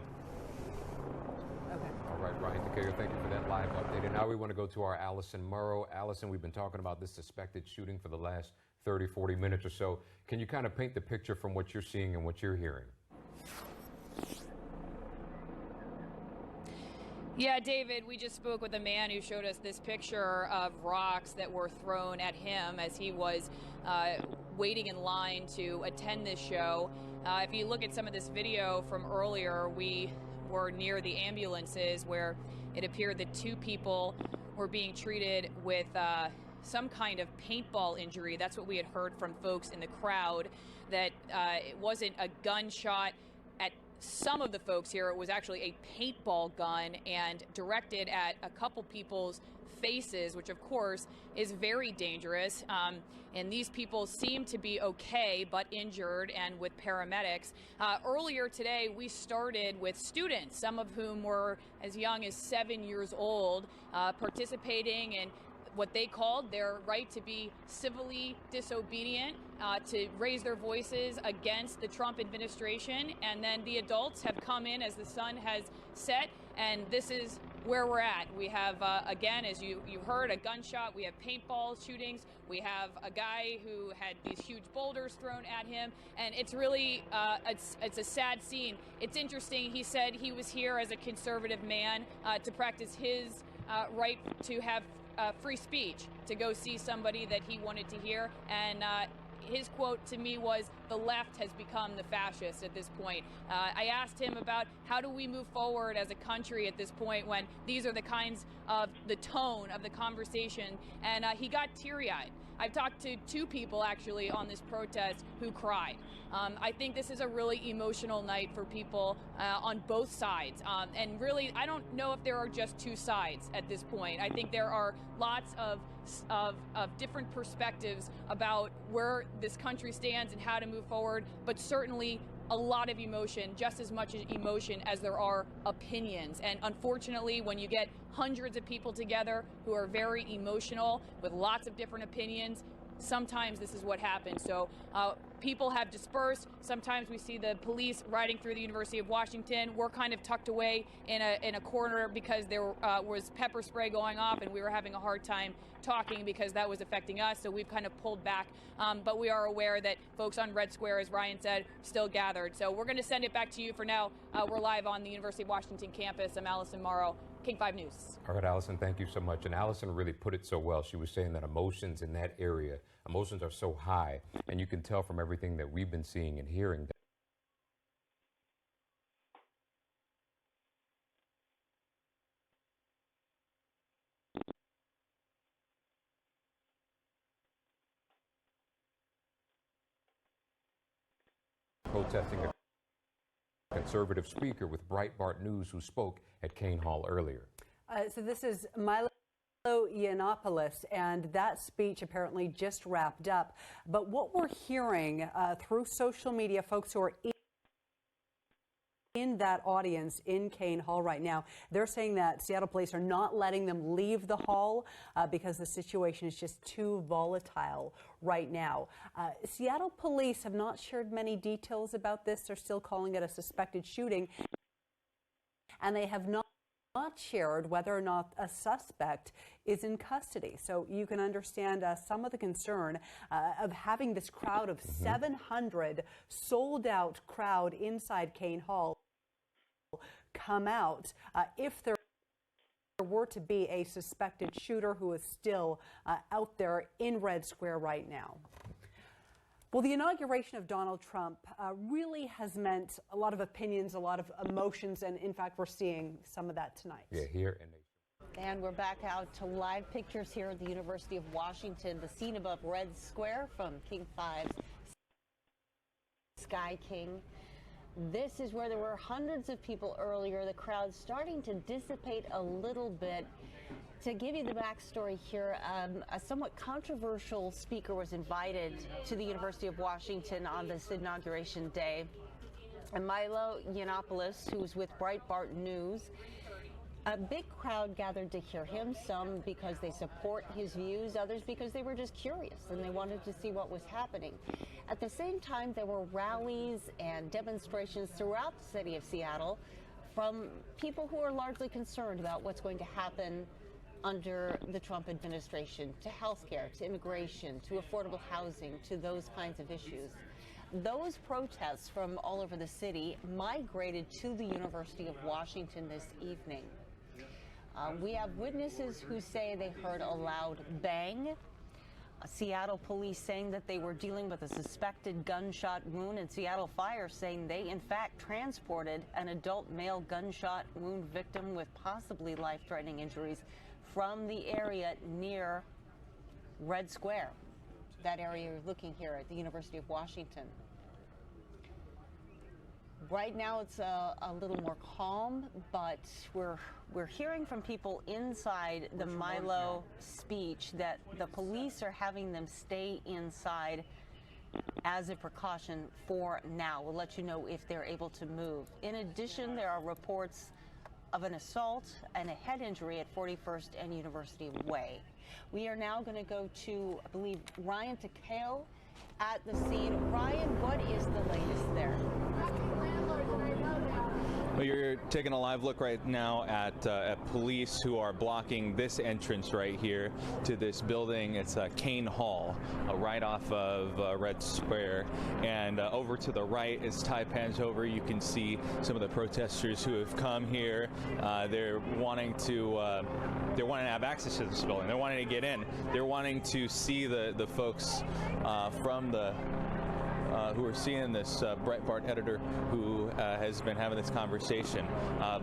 All right, Ryan Takeo, thank you for that live update. And now we want to go to our Allison Murrow. Allison, we've been talking about this suspected shooting for the last 30, 40 minutes or so. Can you kind of paint the picture from what you're seeing and what you're hearing? Yeah, David, we just spoke with a man who showed us this picture of rocks that were thrown at him as he was waiting in line to attend this show. If you look at some of this video from earlier, we were near the ambulances where it appeared that 2 people were being treated with some kind of paintball injury. That's what we had heard from folks in the crowd, that it wasn't a gunshot at some of the folks here. It was actually a paintball gun and directed at a couple people's faces, which of course is very dangerous. And these people seem to be okay, but injured and with paramedics. Earlier today, we started with students, some of whom were as young as 7 years old, participating in what they called their right to be civilly disobedient, to raise their voices against the Trump administration. And then the adults have come in as the sun has set, and this is where we're at. We have, again, as you heard, a gunshot. We have paintball shootings. We have a guy who had these huge boulders thrown at him. And it's really, it's a sad scene. It's interesting. He said he was here as a conservative man to practice his right to have free speech, to go see somebody that he wanted to hear. And his quote to me was, "The left has become the fascist at this point." I asked him about how do we move forward as a country at this point when these are the kinds of the tone of the conversation, and he got teary-eyed. I've talked to 2 people actually on this protest who cried. I think this is a really emotional night for people on both sides. And really, I don't know if there are just 2 sides at this point. I think there are lots of different perspectives about where this country stands and how to move forward, but certainly a lot of emotion, just as much emotion as there are opinions. And unfortunately, when you get hundreds of people together who are very emotional with lots of different opinions, sometimes this is what happens. So people have dispersed. Sometimes we see the police riding through the University of Washington. We're kind of tucked away in a corner because there was pepper spray going off, and we were having a hard time talking because that was affecting us. So we've kind of pulled back. But we are aware that folks on Red Square, as Ryan said, still gathered. So we're going to send it back to you for now. We're live on the University of Washington campus. I'm Allison Morrow, King 5 News. All right, Allison, thank you so much. And Allison really put it so well. She was saying that emotions in that area, emotions are so high, and you can tell from everything that we've been seeing and hearing that protesting a conservative speaker with Breitbart News who spoke at Kane Hall earlier. So this is Milo Yiannopoulos, and that speech apparently just wrapped up. But what we're hearing through social media, folks who are in that audience in Kane Hall right now, they're saying that Seattle police are not letting them leave the hall because the situation is just too volatile right now. Seattle police have not shared many details about this. They're still calling it a suspected shooting, and they have not shared whether or not a suspect is in custody. So you can understand some of the concern of having this crowd of 700 sold out crowd inside Kane Hall come out if there were to be a suspected shooter who is still out there in Red Square right now. Well, the inauguration of Donald Trump really has meant a lot of opinions, a lot of emotions, and in fact, we're seeing some of that tonight. Yeah, here in And we're back out to live pictures here at the University of Washington, the scene above Red Square from King 5's Sky King. This is where there were hundreds of people earlier, the crowd starting to dissipate a little bit. To give you the backstory here, a somewhat controversial speaker was invited to the University of Washington on this inauguration day. And Milo Yiannopoulos, who was with Breitbart News. A big crowd gathered to hear him, some because they support his views, others because they were just curious and they wanted to see what was happening. At the same time, there were rallies and demonstrations throughout the city of Seattle from people who are largely concerned about what's going to happen under the Trump administration, to healthcare, to immigration, to affordable housing, to those kinds of issues. Those protests from all over the city migrated to the University of Washington this evening. We have witnesses who say they heard a loud bang. Seattle police saying that they were dealing with a suspected gunshot wound, and Seattle Fire saying they, in fact, transported an adult male gunshot wound victim with possibly life-threatening injuries from the area near Red Square, that area you're looking here at the University of Washington. Right now it's a little more calm, but we're hearing from people inside the Milo speech that the police are having them stay inside as a precaution for now. We'll let you know if they're able to move. In addition, there are reports of an assault and a head injury at 41st and University Way. We are now going to go to, I believe, Ryan Takeo at the scene. Ryan, what is the latest there? Well, you're taking a live look right now at police who are blocking this entrance right here to this building. It's Kane Hall, right off of Red Square. And over to the right, as Ty pans over, you can see some of the protesters who have come here. They're wanting to have access to this building. They're wanting to get in. They're wanting to see the folks from the who are seeing this Breitbart editor who has been having this conversation.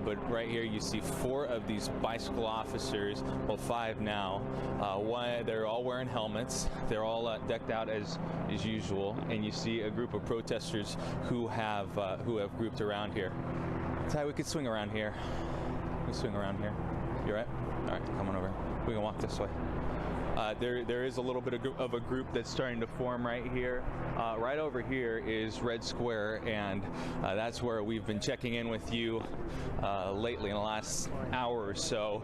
But right here you see 4 of these bicycle officers, well 5 now. They're all wearing helmets. They're all decked out as usual. And you see a group of protesters who have grouped around here. Ty, we could swing around here. We swing around here. You all right? All right, come on over. We can walk this way. There is a little bit of a group that's starting to form right here. Right over here is Red Square, and that's where we've been checking in with you lately in the last hour or so.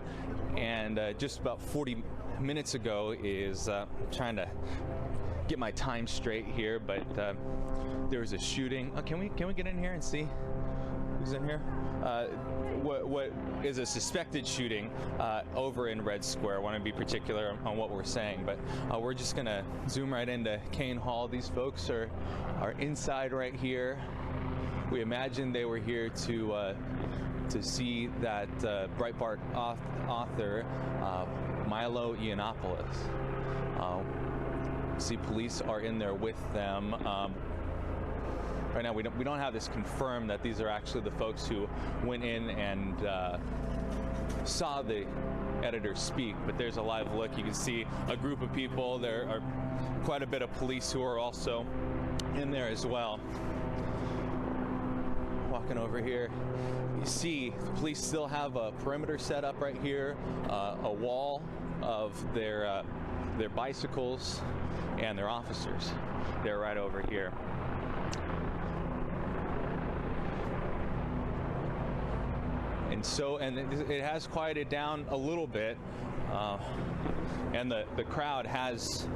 And just about 40 minutes ago is trying to get my time straight here, but there was a shooting. Oh, can we get in here and see who's in here? What is a suspected shooting over in Red Square. I want to be particular on what we're saying, but we're just going to zoom right into Kane Hall. These folks are inside right here. We imagine they were here to see that Breitbart author Milo Yiannopoulos. See, police are in there with them. Right now, we don't have this confirmed that these are actually the folks who went in and saw the editor speak, but there's a live look. You can see a group of people. There are quite a bit of police who are also in there as well. Walking over here, you see the police still have a perimeter set up right here, a wall of their bicycles and their officers. They're right over here. And it has quieted down a little bit, and the crowd has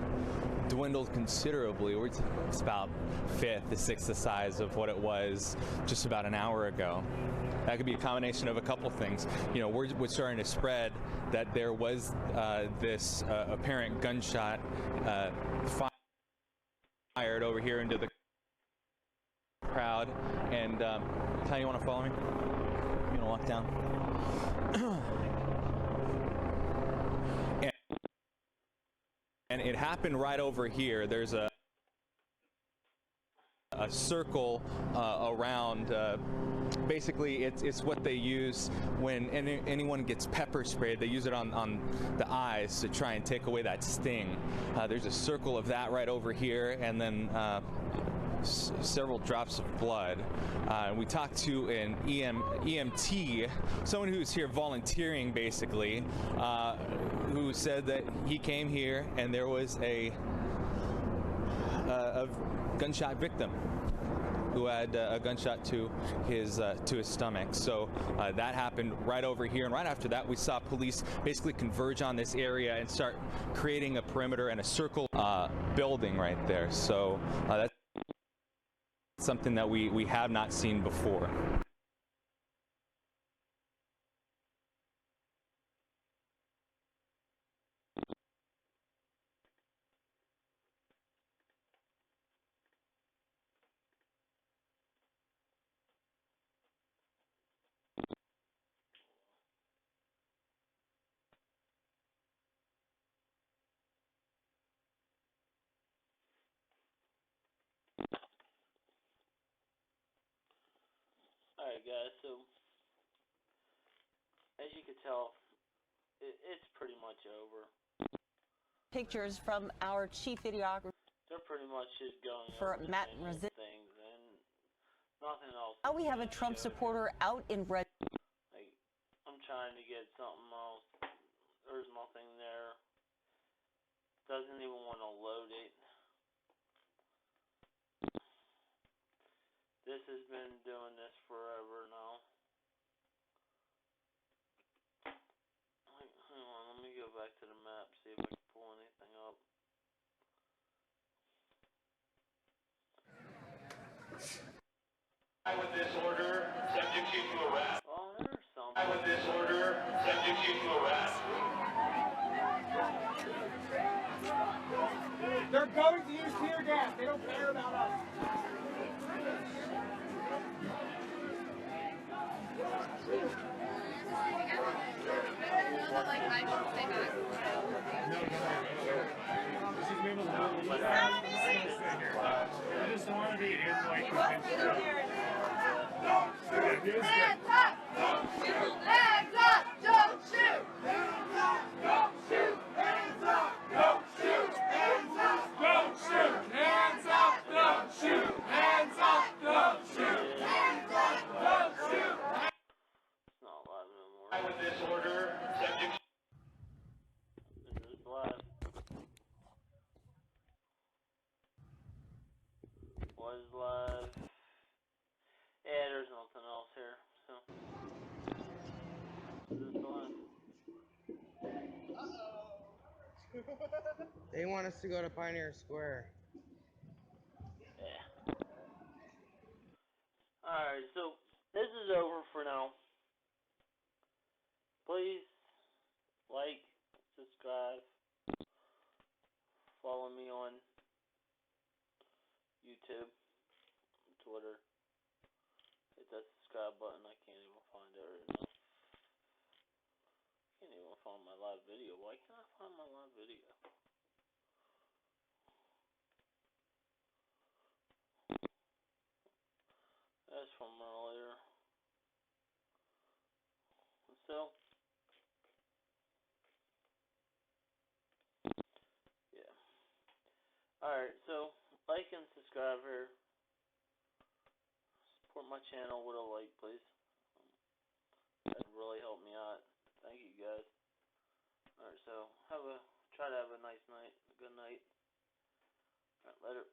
dwindled considerably. It's about 5th to 6th the size of what it was just about an hour ago. That could be a combination of a couple things. You know, we're starting to spread that there was this apparent gunshot fired over here into the crowd. And Ty, you want to follow me? You want to walk down? And it happened right over here. There's a circle around. Basically, it's what they use when anyone gets pepper sprayed. They use it on the eyes to try and take away that sting. There's a circle of that right over here, and then several drops of blood. We talked to an EMT, someone who's here volunteering basically, who said that he came here and there was a gunshot victim who had a gunshot to his stomach. So that happened right over here, and right after that we saw police basically converge on this area and start creating a perimeter and a circle building right there. So that's something that we have not seen before. Alright, guys, so as you can tell, it's pretty much over. Pictures from our chief videographer. They're pretty much just going For over the Matt same old Resi- things and nothing else. Now we have a is Trump showed supporter out in red. Like, I'm trying to get something else. There's nothing there. Doesn't even want to load it. This has been doing this forever now. Hang on, let me go back to the map, see if I can pull anything up. With this order, subject you to arrest. Oh, there's something. With this order, subject you to arrest. They're going to use tear gas. They don't care about us. I just don't want to be in like Hands up! Don't shoot! Hands up! Don't shoot! Hands up! Don't shoot! Hands up! Don't shoot! Hands up! Don't shoot! Hands up! Don't shoot! Hands up! Don't shoot! Hands up! Don't shoot! It's not live no more. with this order, subject. This is live. Was live. Yeah, there's nothing else here, so. This is live. They want us to go to Pioneer Square. Yeah. Alright, so this is over for now. Please like, subscribe, follow me on YouTube, Twitter. Hit that subscribe button. I can't even find it right now. Can't even find my live video. Why can't I find my live video? That's from earlier. So, yeah. Alright, so like and subscribe here. Support my channel with a like, please. That'd really help me out. Thank you, guys. Alright, so try to have a nice night. A good night. Alright, later.